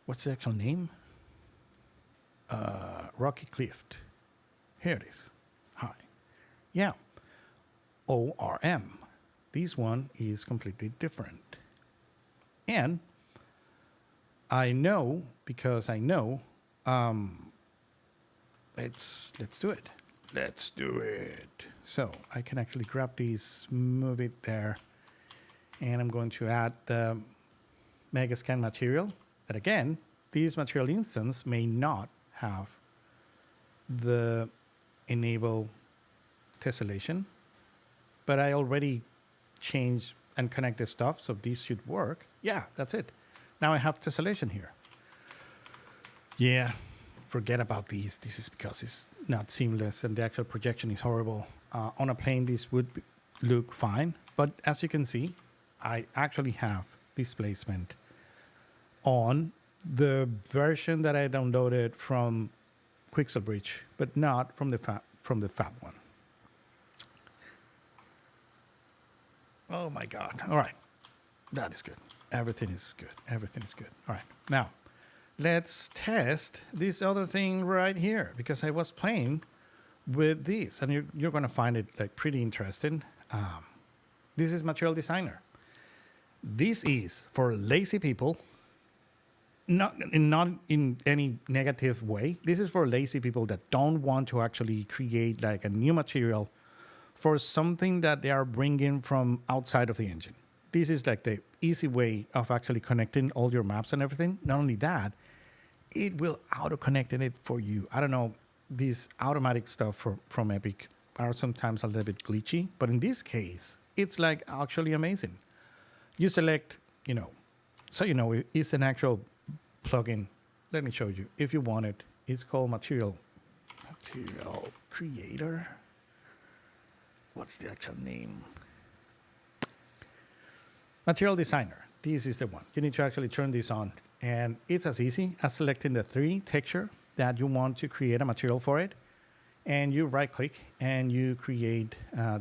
What's the actual name? Rocky Cliff. Here it is. Hi. Yeah. ORM. This one is completely different. And I know, because I know, let's do it. Let's do it. So I can actually grab these, move it there, and I'm going to add the Megascan material. But again, this material instance may not have the enable tessellation, but I already changed and connected stuff, so this should work. Yeah, that's it. Now I have tessellation here. Yeah, forget about these. This is because it's not seamless and the actual projection is horrible. On a plane, this would look fine, but as you can see, I actually have displacement on the version that I downloaded from Quixel Bridge, but not from the Fab one. Oh my God. All right. That is good. Everything is good. Everything is good. All right. Now, let's test this other thing right here because I was playing with this and you're going to find it like pretty interesting. This is Material Designer. This is for lazy people, not in any negative way. This is for lazy people that don't want to actually create like a new material for something that they are bringing from outside of the engine. This is like the easy way of actually connecting all your maps and everything. Not only that, it will auto-connect it for you. I don't know, these automatic stuff from Epic are sometimes a little bit glitchy, but in this case, it's like actually amazing. You select, so it's an actual plugin. Let me show you. If you want it, it's called Material Creator. What's the actual name? Material Designer. This is the one. You need to actually turn this on. And it's as easy as selecting the 3 texture that you want to create a material for it. And you right click and you create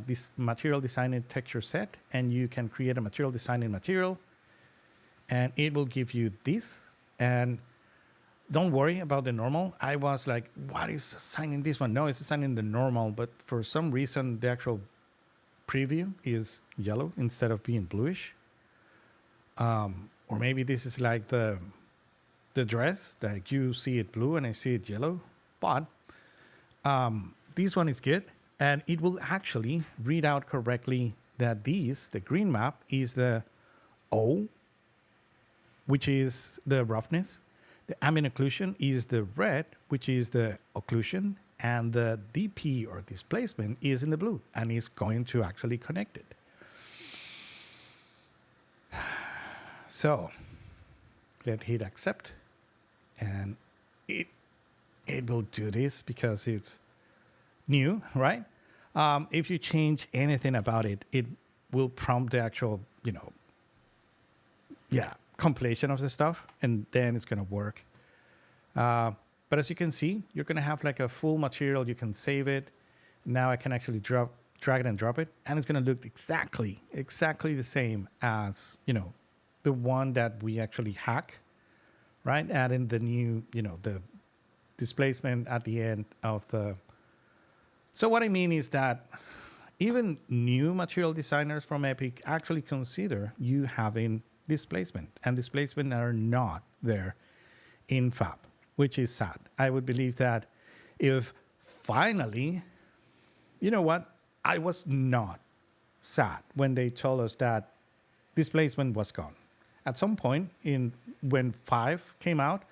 this Material Designer texture set. And you can create a Material Designer material. And it will give you this. And don't worry about the normal. I was like, what is assigning this one? No, it's assigning the normal. But for some reason, the actual preview is yellow instead of being bluish. Or maybe this is like the dress, like you see it blue and I see it yellow. But this one is good. And it will actually read out correctly that the green map is the O, which is the roughness. The ambient occlusion is the red, which is the occlusion. And the DP or displacement is in the blue and is going to actually connect it. So let's hit accept. And it will do this because it's new, right? If you change anything about it, it will prompt the actual, compilation of the stuff, and then it's going to work. But as you can see, you're going to have like a full material. You can save it. Now I can actually drag it and drop it, and it's going to look exactly the same as, the one that we actually hack, right? Adding the new, the displacement at the end of the... So what I mean is that even new material designers from Epic actually consider you having displacement, and displacement are not there in Fab, which is sad. I would believe that if finally, you know what? I was not sad when they told us that displacement was gone. At some point when 5 came out,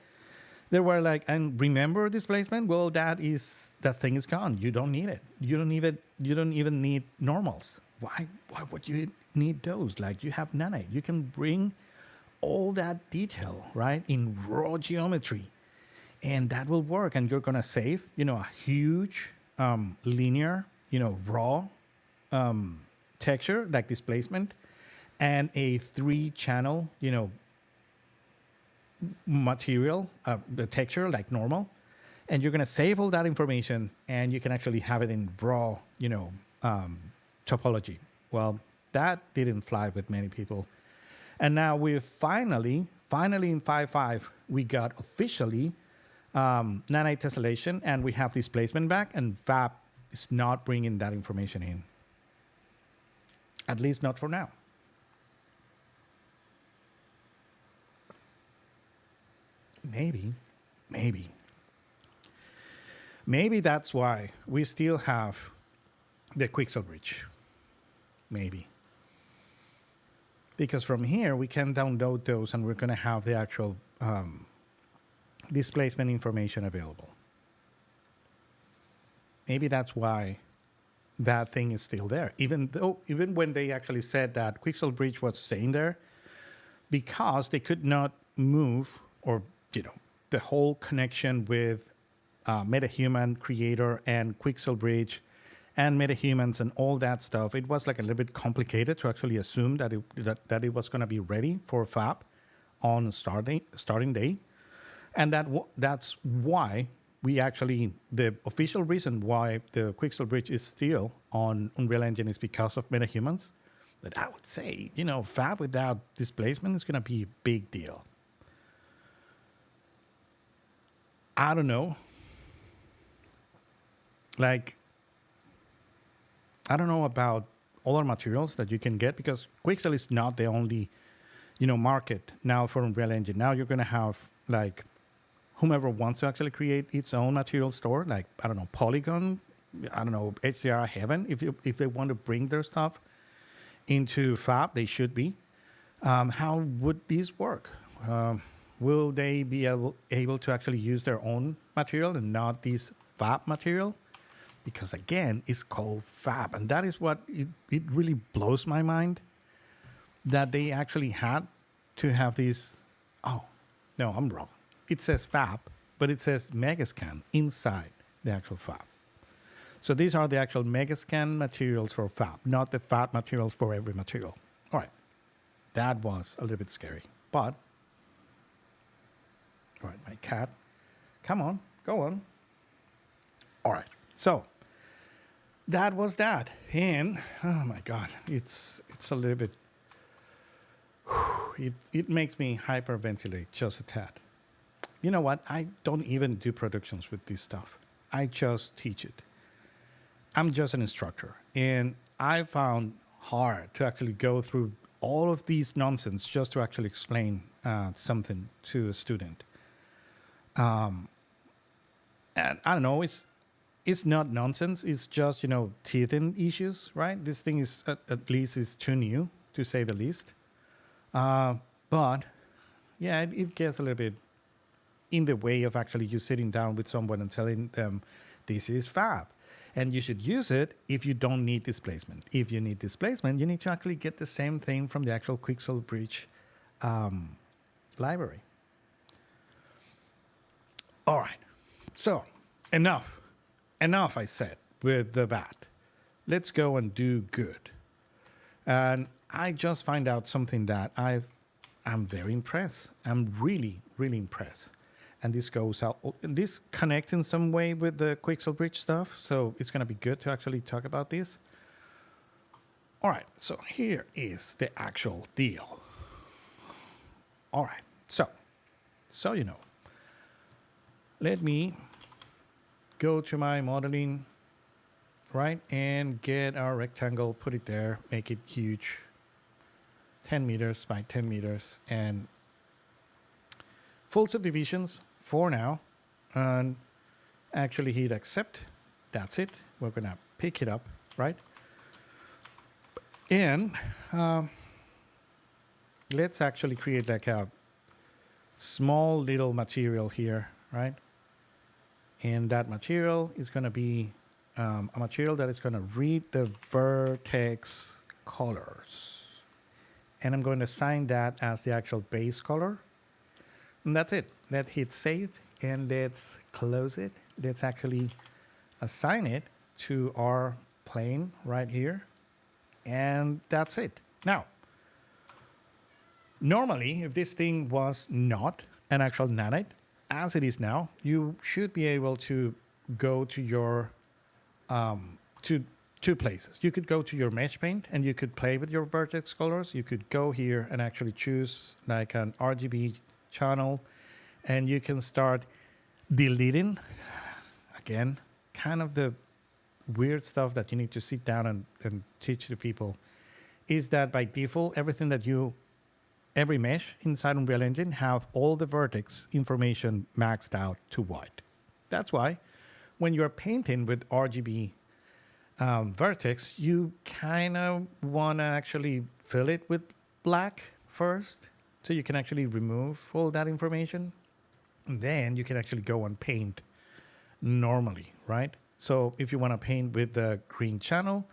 they were like, and remember displacement? Well, that thing is gone. You don't need it. You don't even need normals. Why would you need those? Like, you have Nanite. You can bring all that detail, right, in raw geometry, and that will work. And you're gonna save, a huge linear, raw texture like displacement, and a 3-channel, material, the texture like normal, and you're gonna save all that information, and you can actually have it in raw, topology. Well, that didn't fly with many people. And now we finally in 5.5, we got officially Nanite tessellation, and we have displacement back, and Fab is not bringing that information in. At least not for now. Maybe that's why we still have the Quixel Bridge. Maybe. Because from here, we can download those and we're going to have the actual displacement information available. Maybe that's why that thing is still there. Even when they actually said that Quixel Bridge was staying there, because they could not move, or, the whole connection with MetaHuman Creator and Quixel Bridge and MetaHumans and all that stuff, it was like a little bit complicated to actually assume that it was going to be ready for Fab on starting day. And that's why the official reason why the Quixel Bridge is still on Unreal Engine is because of MetaHumans. But I would say, fab without displacement is going to be a big deal. I don't know. Like, I don't know about other materials that you can get because Quixel is not the only, market now for Unreal Engine. Now you're going to have like whomever wants to actually create its own material store, like, I don't know, Polygon, I don't know, HDR Heaven, if they want to bring their stuff into Fab, they should be. How would this work? Will they be able to actually use their own material and not this Fab material? Because again, it's called Fab. And that is what it really blows my mind that they actually had to have this. Oh, no, I'm wrong. It says Fab, but it says Megascan inside the actual Fab. So these are the actual Megascan materials for Fab, not the Fab materials for every material. All right. That was a little bit scary. But, all right, my cat, come on, go on. All right. So that was that. And, oh my God, it's a little bit, it makes me hyperventilate just a tad. You know what? I don't even do productions with this stuff. I just teach it. I'm just an instructor. And I found hard to actually go through all of these nonsense just to actually explain something to a student. And I don't know, it's not nonsense. It's just, teething issues, right? This thing is, at least, is too new, to say the least. But, yeah, it gets a little bit in the way of actually you sitting down with someone and telling them this is Fab. And you should use it if you don't need displacement. If you need displacement, you need to actually get the same thing from the actual Quixel Bridge library. All right. So, enough, I said, with the bad. Let's go and do good. And I just find out something that I'm very impressed. I'm really, really impressed. And this goes out, this connects in some way with the Quixel Bridge stuff. So it's going to be good to actually talk about this. All right, so here is the actual deal. All right, so let me go to my modeling, right, and get our rectangle, put it there, make it huge, 10 meters by 10 meters, and full subdivisions for now, and actually hit accept. That's it. We're gonna pick it up, right? And let's actually create like a small little material here, right? And that material is gonna be a material that is gonna read the vertex colors. And I'm going to assign that as the actual base color. And that's it. Let's hit save and let's close it. Let's actually assign it to our plane right here. And that's it. Now, normally, if this thing was not an actual nanite, as it is now, you should be able to go to your, to two places. You could go to your mesh paint and you could play with your vertex colors. You could go here and actually choose like an RGB channel, and you can start deleting, again, kind of the weird stuff that you need to sit down and teach to people, is that by default, every mesh inside Unreal Engine have all the vertex information maxed out to white. That's why when you're painting with RGB vertex, you kind of want to actually fill it with black first, so you can actually remove all that information. And then you can actually go and paint normally, right? So if you want to paint with the green channel,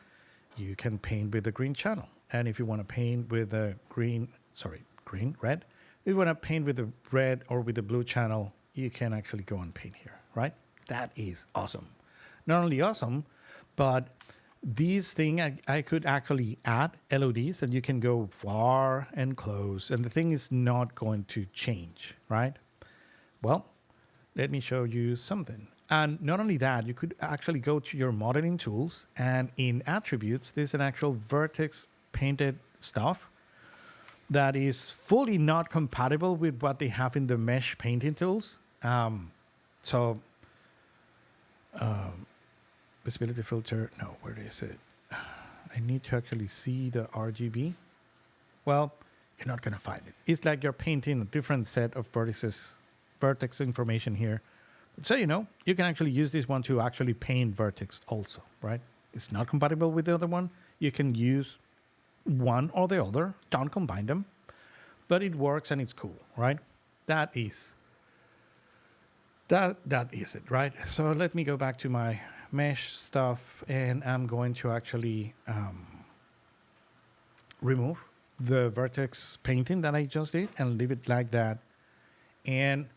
you can paint with the green channel. And if you want to paint with the red. If you want to paint with the red or with the blue channel, you can actually go and paint here, right? That is awesome. Not only awesome, but these things, I could actually add LODs and you can go far and close, and the thing is not going to change, right? Well, let me show you something. And not only that, you could actually go to your modeling tools, and in attributes, there's an actual vertex painted stuff that is fully not compatible with what they have in the mesh painting tools. So visibility filter, no, where is it? I need to actually see the RGB. Well, you're not going to find it. It's like you're painting a different set of vertex information here. So, you know, you can actually use this one to actually paint vertex also, right? It's not compatible with the other one. You can use one or the other. Don't combine them. But it works and it's cool, right? That is it, right? So let me go back to my mesh stuff, and I'm going to actually remove the vertex painting that I just did and leave it like that. And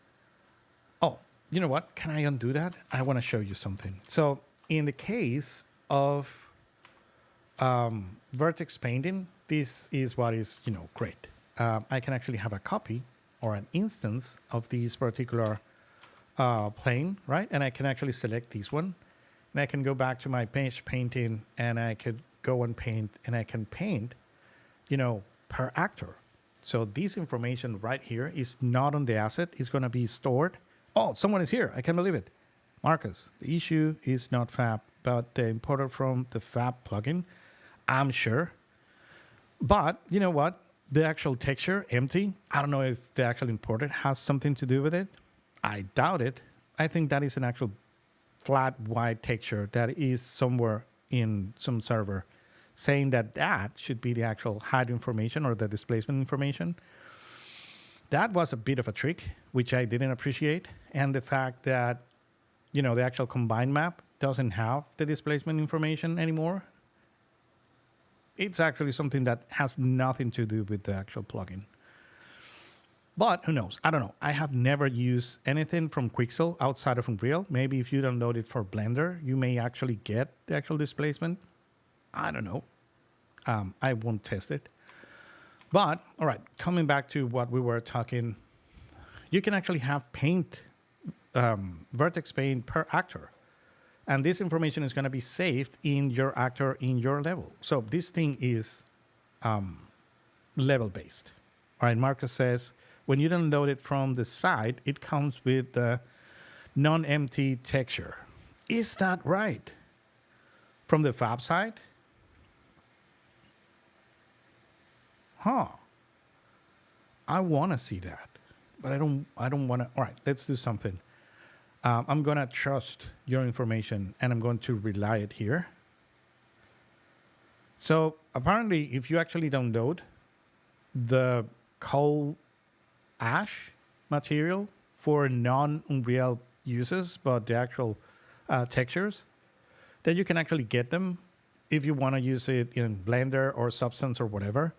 oh, you know what? Can I undo that? I want to show you something. So in the case of vertex painting, this is what is, you know, great. I can actually have a copy or an instance of this particular plane, right? And I can actually select this one, and I can go back to my mesh painting, and I could go and paint, and I can paint, you know, per actor. So this information right here is not on the asset. It's going to be stored. Oh, someone is here. I can't believe it. Marcus, the issue is not Fab, but the importer from the Fab plugin. I'm sure. But you know what? The actual texture, empty. I don't know if the actual importer has something to do with it. I doubt it. I think that is an actual flat white texture that is somewhere in some server saying that that should be the actual height information or the displacement information. That was a bit of a trick, which I didn't appreciate. And the fact that, you know, the actual combined map doesn't have the displacement information anymore. It's actually something that has nothing to do with the actual plugin. But who knows? I don't know. I have never used anything from Quixel outside of Unreal. Maybe if you download it for Blender, you may actually get the actual displacement. I don't know. I won't test it. But, all right, coming back to what we were talking, you can actually have paint, vertex paint per actor. And this information is going to be saved in your actor in your level. So this thing is level-based. All right, Marcus says, when you download it from the site, it comes with the non-empty texture. Is that right? From the Fab side? Huh. I want to see that, but I don't want to. All right, let's do something. I'm going to trust your information, and I'm going to rely it here. So apparently, if you actually download the coal ash material for non-Unreal uses, but the actual textures, then you can actually get them if you want to use it in Blender or Substance or whatever.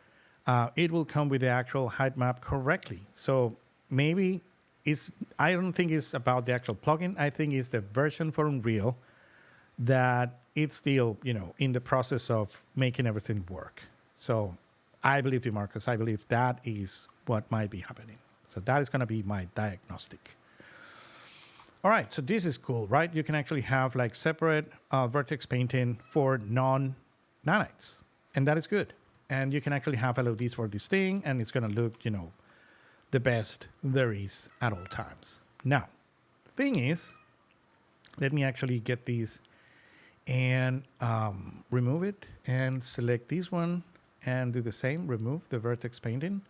It will come with the actual height map correctly. So maybe I don't think it's about the actual plugin. I think it's the version for Unreal that it's still, you know, in the process of making everything work. So I believe you, Marcus. I believe that is what might be happening. So that is going to be my diagnostic. All right, so this is cool, right? You can actually have like separate vertex painting for non-nanites, and that is good. And you can actually have LODs for this thing, and it's going to look, you know, the best there is at all times. Now, the thing is, let me actually get these and remove it and select this one and do the same, remove the vertex painting.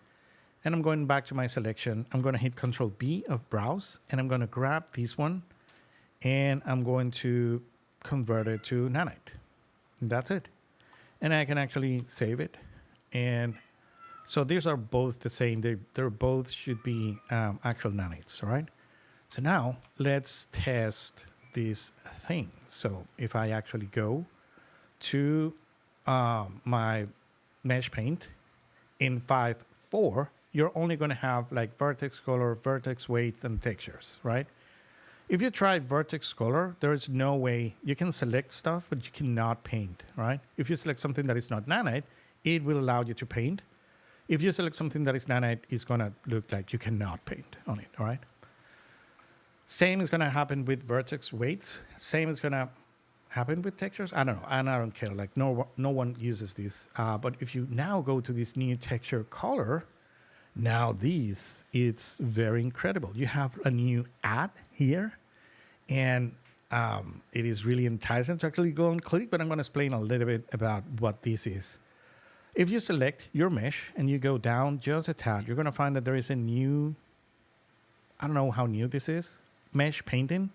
And I'm going back to my selection. I'm going to hit Control B of browse, and I'm going to grab this one, and I'm going to convert it to nanite. And that's it. And I can actually save it. And so these are both the same. They're both should be actual nanites, right? So now let's test this thing. So if I actually go to my mesh paint in 5.4, you're only going to have like vertex color, vertex weight, and textures, right? If you try vertex color, there is no way you can select stuff, but you cannot paint, right? If you select something that is not nanite, it will allow you to paint. If you select something that is nanite, it's going to look like you cannot paint on it, all right? Same is going to happen with vertex weights. Same is going to happen with textures. I don't know, and I don't care. Like no one uses this. But if you now go to this new texture color, now it's very incredible. You have a new add here, and it is really enticing to actually go and click. But I'm going to explain a little bit about what this is. If you select your mesh and you go down just a tad, you're going to find that there is a new, I don't know how new this is, mesh painting.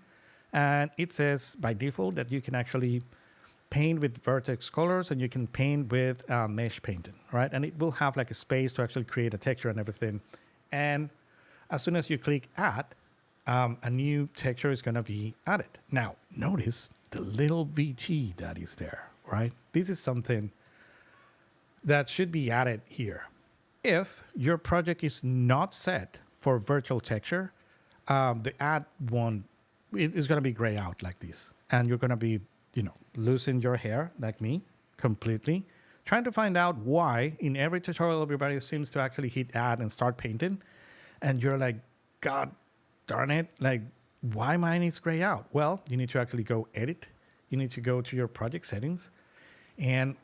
And it says by default that you can actually paint with vertex colors and you can paint with mesh painting, right? And it will have like a space to actually create a texture and everything. And as soon as you click add, a new texture is going to be added. Now, notice the little VT that is there, right? This is something that should be added here. If your project is not set for virtual texture, the add one is going to be gray out like this. And you're going to be, losing your hair like me completely, trying to find out why in every tutorial everybody seems to actually hit add and start painting. And you're like, God darn it, like why mine is gray out? Well, you need to actually go edit. You need to go to your project settings, and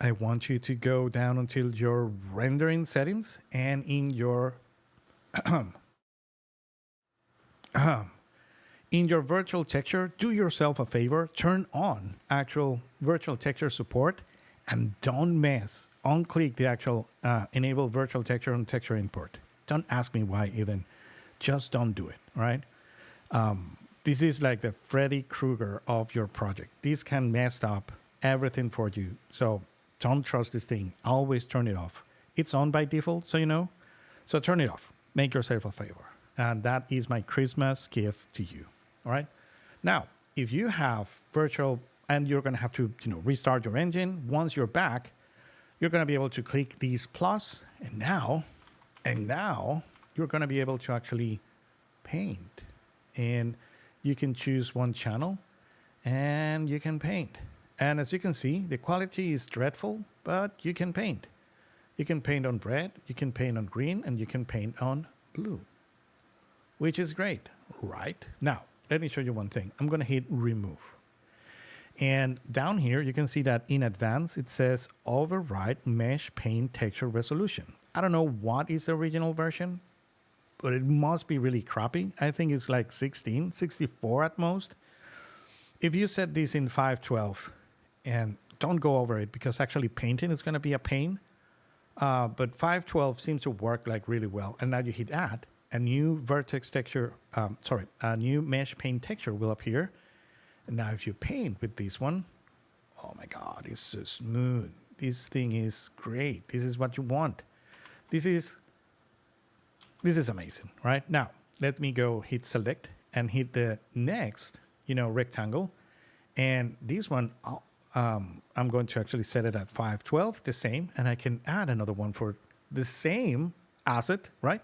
I want you to go down until your rendering settings, and in your in your virtual texture, do yourself a favor, turn on actual virtual texture support, and don't mess. Unclick the actual enable virtual texture on texture import. Don't ask me why even. Just don't do it, right? This is like the Freddy Krueger of your project. This can mess up everything for you. So don't trust this thing. Always turn it off. It's on by default, so you know. So turn it off. Make yourself a favor. And that is my Christmas gift to you. All right. Now, if you have virtual and you're going to have to, restart your engine, once you're back, you're going to be able to click these plus, and now you're going to be able to actually paint. And you can choose one channel and you can paint. And as you can see, the quality is dreadful, but you can paint. You can paint on red, you can paint on green, and you can paint on blue, which is great, right? Now, let me show you one thing. I'm going to hit remove. And down here, you can see that in advance, it says override mesh paint texture resolution. I don't know what is the original version, but it must be really crappy. I think it's like 16, 64 at most. If you set this in 512, and don't go over it because actually painting is going to be a pain, but 512 seems to work like really well. And now you hit add, a new vertex texture, a new mesh paint texture will appear. And now if you paint with this one, oh my God, it's so smooth. This thing is great. This is what you want. This is amazing, right? Now, let me go hit select and hit the next, rectangle. And this one, I'm going to actually set it at 512, the same, and I can add another one for the same asset, right?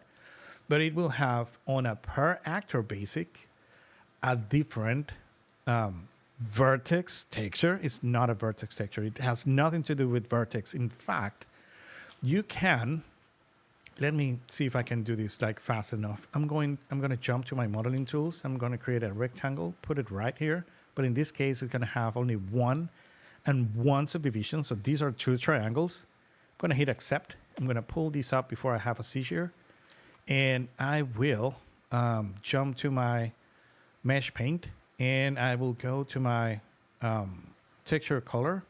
But it will have on a per actor basic, a different vertex texture. It's not a vertex texture. It has nothing to do with vertex. In fact, you can, let me see if I can do this like fast enough. I'm going to jump to my modeling tools. I'm going to create a rectangle, put it right here. But in this case, it's going to have only one and one subdivision. So these are two triangles. I'm going to hit accept. I'm going to pull these up before I have a seizure. And I will jump to my mesh paint. And I will go to my texture color.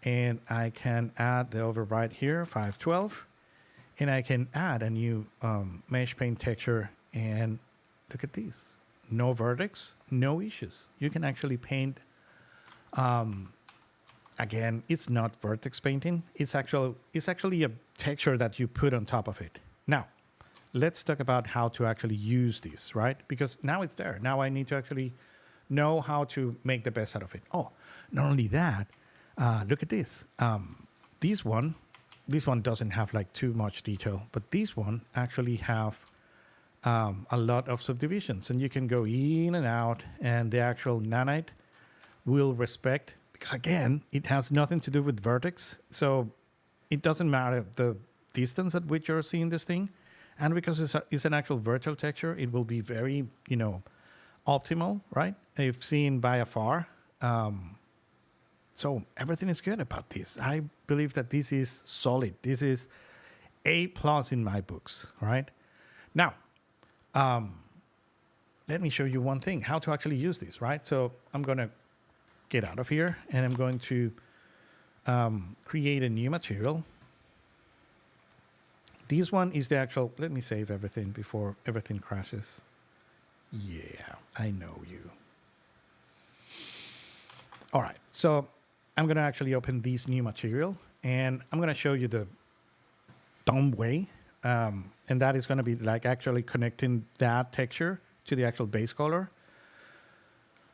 And I can add the override here, 512. And I can add a new mesh paint texture. And look at these. No vertex, no issues. You can actually paint. Again, it's not vertex painting. It's actually a texture that you put on top of it. Now, let's talk about how to actually use this, right? Because now it's there. Now I need to actually know how to make the best out of it. Oh, not only that, look at this. This one doesn't have like too much detail, but this one actually have a lot of subdivisions, and you can go in and out, and the actual nanite will respect, because again, it has nothing to do with vertex, so it doesn't matter the distance at which you're seeing this thing, and because it's an actual virtual texture, it will be very, optimal, right? If seen by afar, So everything is good about this. I believe that this is solid. This is A plus in my books, right? Now, let me show you one thing, how to actually use this, right? So I'm going to get out of here and I'm going to create a new material. This one is the actual, let me save everything before everything crashes. Yeah, I know you. All right, so I'm going to actually open this new material and I'm going to show you the dumb way. And that is going to be like actually connecting that texture to the actual base color.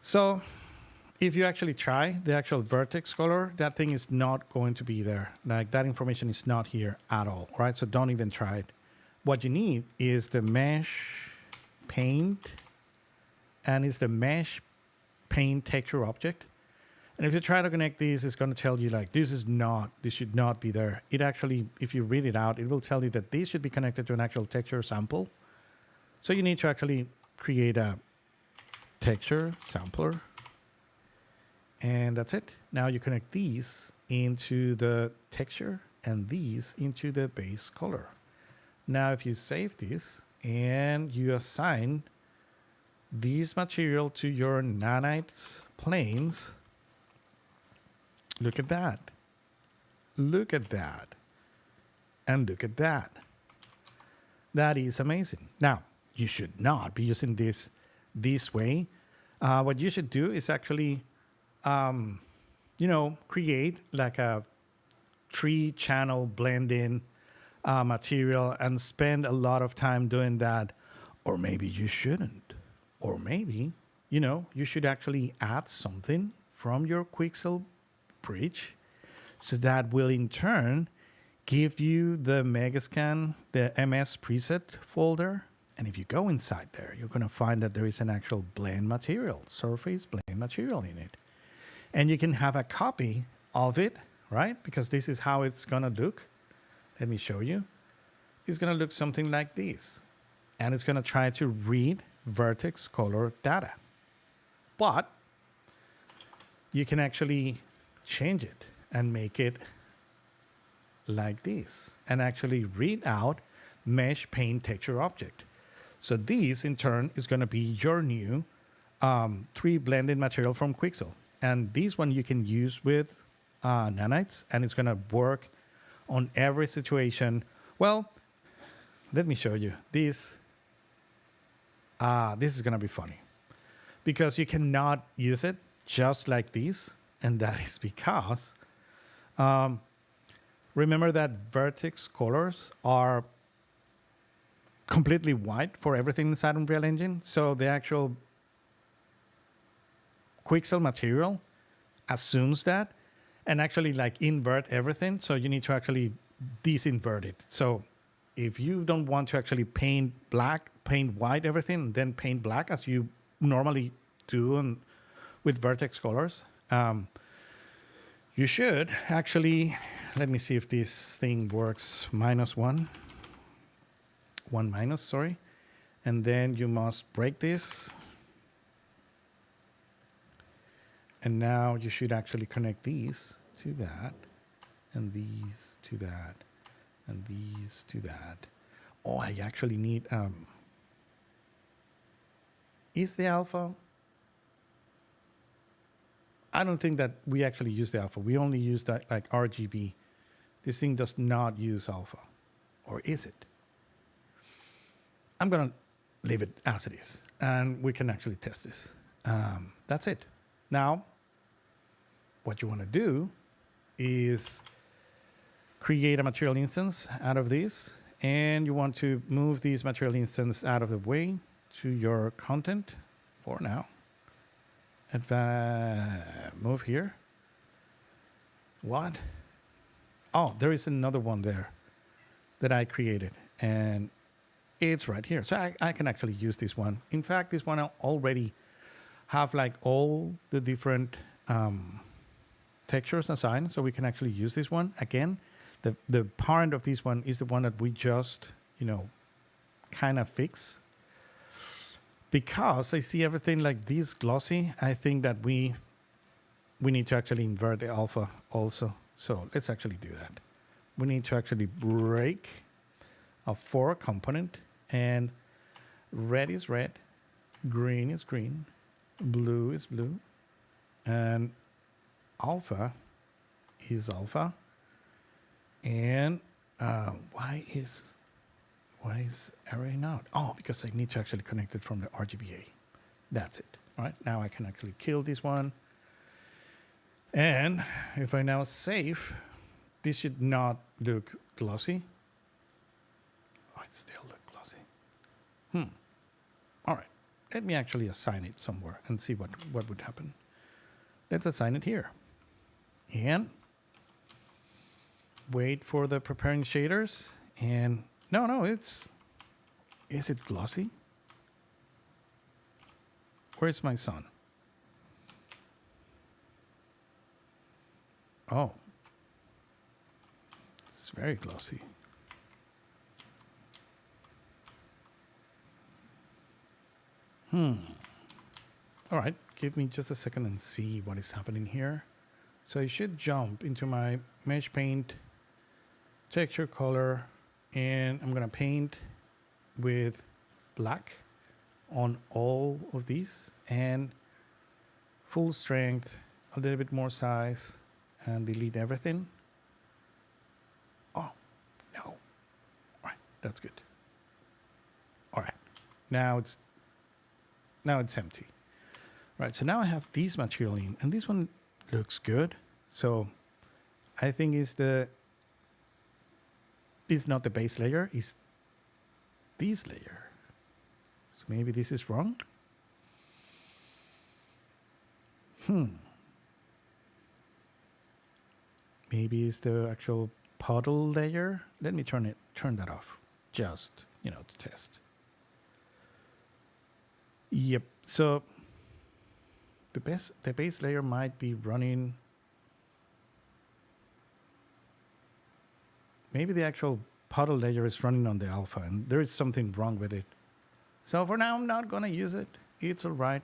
So if you actually try the actual vertex color, that thing is not going to be there. Like that information is not here at all, right? So don't even try it. What you need is the mesh paint and it's the mesh paint texture object. And if you try to connect these, it's going to tell you like, this should not be there. It actually, if you read it out, it will tell you that these should be connected to an actual texture sample. So you need to actually create a texture sampler. And that's it. Now you connect these into the texture and these into the base color. Now, if you save this and you assign this material to your nanite planes, look at that. Look at that. And look at that. That is amazing. Now, you should not be using this way. What you should do is actually, create like a 3-channel blending material and spend a lot of time doing that. Or maybe you shouldn't. Or maybe, you should actually add something from your Quixel bridge, so that will in turn give you the Megascan, the MS preset folder. And if you go inside there, you're going to find that there is an actual blend material, surface blend material in it. And you can have a copy of it, right? Because this is how it's going to look. Let me show you. It's going to look something like this. And it's going to try to read vertex color data. But you can actually change it and make it like this and actually read out mesh paint texture object. So this in turn is going to be your new 3 blended material from Quixel. And this one you can use with nanites and it's going to work on every situation. Well, let me show you this. This is going to be funny because you cannot use it just like this. And that is because, remember that vertex colors are completely white for everything inside Unreal Engine. So the actual Quixel material assumes that and actually like invert everything. So you need to actually disinvert it. So if you don't want to actually paint black, paint white everything, then paint black as you normally do with vertex colors, you should actually, let me see if this thing works, -1 minus, sorry. And then you must break this. And now you should actually connect these to that, and these to that, and these to that. Oh, I actually need, is the alpha? I don't think that we actually use the alpha. We only use that like RGB. This thing does not use alpha. Or is it? I'm going to leave it as it is. And we can actually test this. That's it. Now, what you want to do is create a material instance out of this. And you want to move these material instance out of the way to your content for now. Move here. What? Oh, there is another one there that I created. And it's right here. So I can actually use this one. In fact, this one I already have like all the different textures assigned. So we can actually use this one. Again, the parent of this one is the one that we just, kind of fix. Because I see everything like this glossy, I think that we we need to actually invert the alpha also. So let's actually do that. We need to actually break a 4 component, and red is red, green is green, blue is blue, and alpha is alpha. And why is arraying out? Oh, because I need to actually connect it from the RGBA. That's it. All right, now I can actually kill this one. And if I now save, this should not look glossy. Oh, it still looks glossy. All right, let me actually assign it somewhere and see what would happen. Let's assign it here. And wait for the preparing shaders. And no, is it glossy? Where's my sun? Oh, it's very glossy. All right, give me just a second and see what is happening here. So I should jump into my mesh paint, texture color, and I'm gonna paint with black on all of these and full strength, a little bit more size, and delete everything. Oh, no. All right, that's good. All right, now it's empty. Right, so now I have this material in, and this one looks good. So I think it's not the base layer, it's this layer. So maybe this is wrong. Maybe it's the actual puddle layer. Let me turn that off, just, to test. Yep, so the base layer might be running. Maybe the actual puddle layer is running on the alpha, and there is something wrong with it. So for now, I'm not gonna use it. It's all right.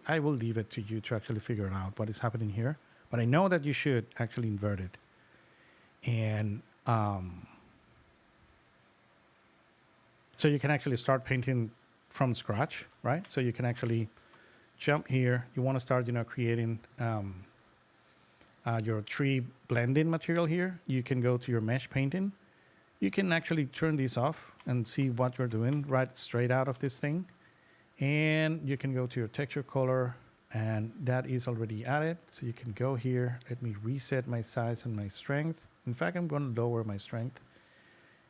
I will leave it to you to actually figure out what is happening here. But I know that you should actually invert it. And so you can actually start painting from scratch, right? So you can actually jump here. You want to start, creating your tree blending material here. You can go to your mesh painting. You can actually turn these off and see what you're doing right straight out of this thing. And you can go to your texture color, and that is already added. So you can go here. Let me reset my size and my strength. In fact, I'm going to lower my strength.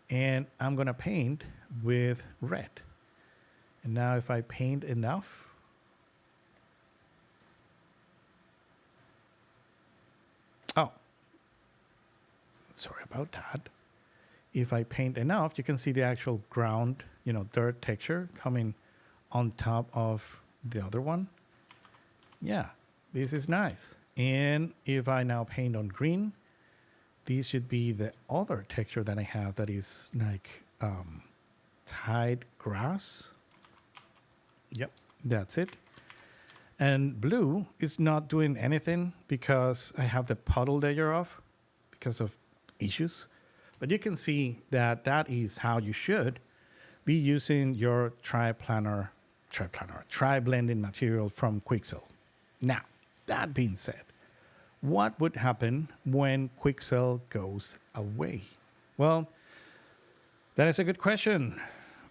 And I'm going to paint with red. And now if I paint enough, oh, sorry about that. If I paint enough, you can see the actual ground, dirt texture coming on top of the other one. Yeah, this is nice. And if I now paint on green, this should be the other texture that I have that is like tide grass. Yep, that's it. And blue is not doing anything because I have the puddle layer off because of issues. But you can see that that is how you should be using your tri-blending material from Quixel. Now, that being said, what would happen when Quixel goes away? Well, that is a good question,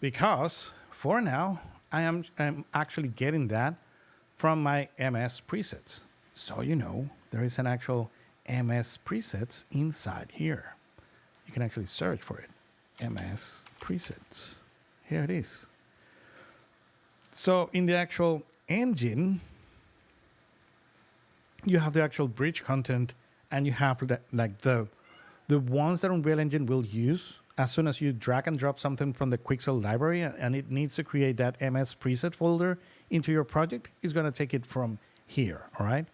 because for now, I'm actually getting that from my MS presets. So there is an actual MS presets inside here. You can actually search for it. MS presets. Here it is. So in the actual engine, you have the actual bridge content, and you have the ones that Unreal Engine will use as soon as you drag and drop something from the Quixel library and it needs to create that MS preset folder into your project. It's going to take it from here, all right?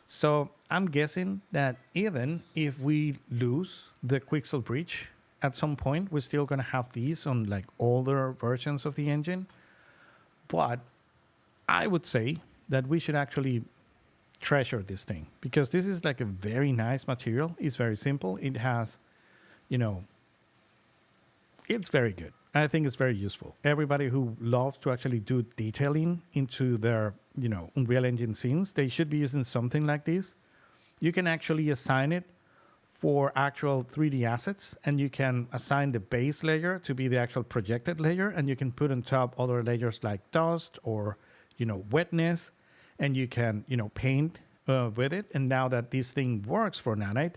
So I'm guessing that even if we lose the Quixel bridge, at some point, we're still going to have these on like older versions of the engine. But I would say that we should actually treasure this thing because this is like a very nice material. It's very simple. It has, you know, it's very good. I think it's very useful. Everybody who loves to actually do detailing into their, Unreal Engine scenes, they should be using something like this. You can actually assign it for actual 3D assets, and you can assign the base layer to be the actual projected layer, and you can put on top other layers like dust or, wetness, and you can, paint with it. And now that this thing works for Nanite,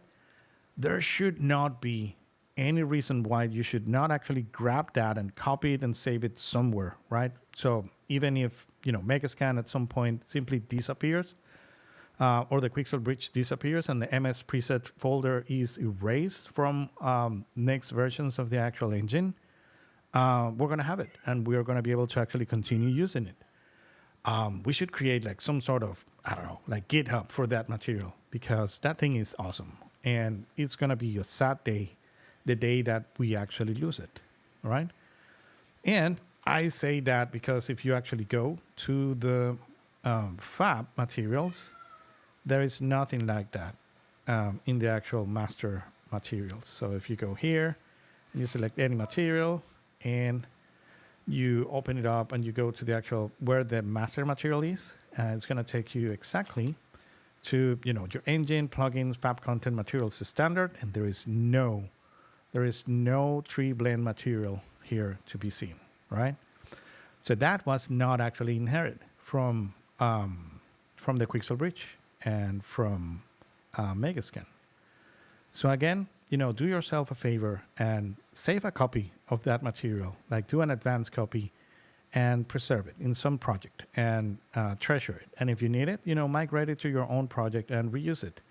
there should not be any reason why you should not actually grab that and copy it and save it somewhere, right? So even if, Megascan at some point simply disappears, or the Quixel Bridge disappears and the MS preset folder is erased from next versions of the actual engine, we're going to have it and we're going to be able to actually continue using it. We should create like some sort of, I don't know, like GitHub for that material because that thing is awesome. And it's going to be a sad day, the day that we actually lose it, all right? And I say that because if you actually go to the fab materials, there is nothing like that in the actual master materials. So if you go here, you select any material and you open it up and you go to the actual where the master material is, it's going to take you exactly to your engine, plugins, fab content materials standard, and there is no tree blend material here to be seen, right? So that was not actually inherited from the Quixel Bridge and from Megascan. So again, do yourself a favor and save a copy of that material, like do an advanced copy and preserve it in some project and treasure it. And if you need it, migrate it to your own project and reuse it.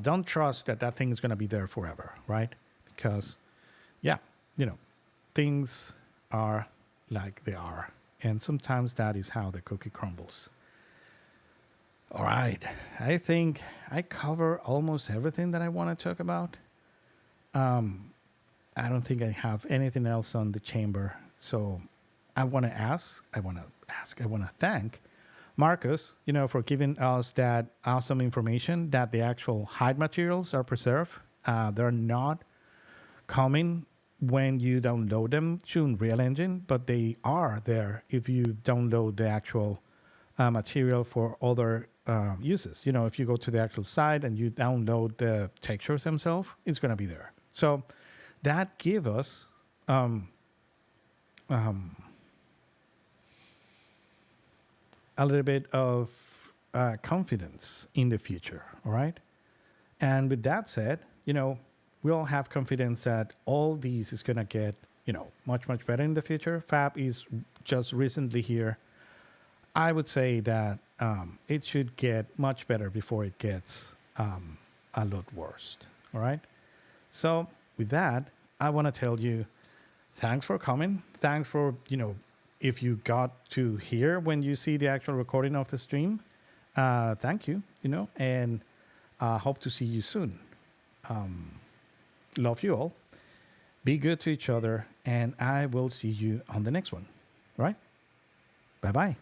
Don't trust that thing is going to be there forever, right? Because, things are like they are. And sometimes that is how the cookie crumbles. All right. I think I cover almost everything that I want to talk about. I don't think I have anything else on the chamber. So I want to thank Marcus, for giving us that awesome information that the actual hide materials are preserved. They're not coming when you download them to Unreal Engine, but they are there if you download the actual material for other uses. If you go to the actual site and you download the textures themselves, it's going to be there. So that gives us a little bit of confidence in the future, all right? And with that said, we all have confidence that all these is going to get, much, much better in the future. Fab is just recently here. I would say that it should get much better before it gets a lot worse, all right? So with that, I want to tell you, thanks for coming. Thanks for, if you got to hear when you see the actual recording of the stream, thank you, and hope to see you soon. Love you all. Be good to each other, and I will see you on the next one. All right? Bye-bye.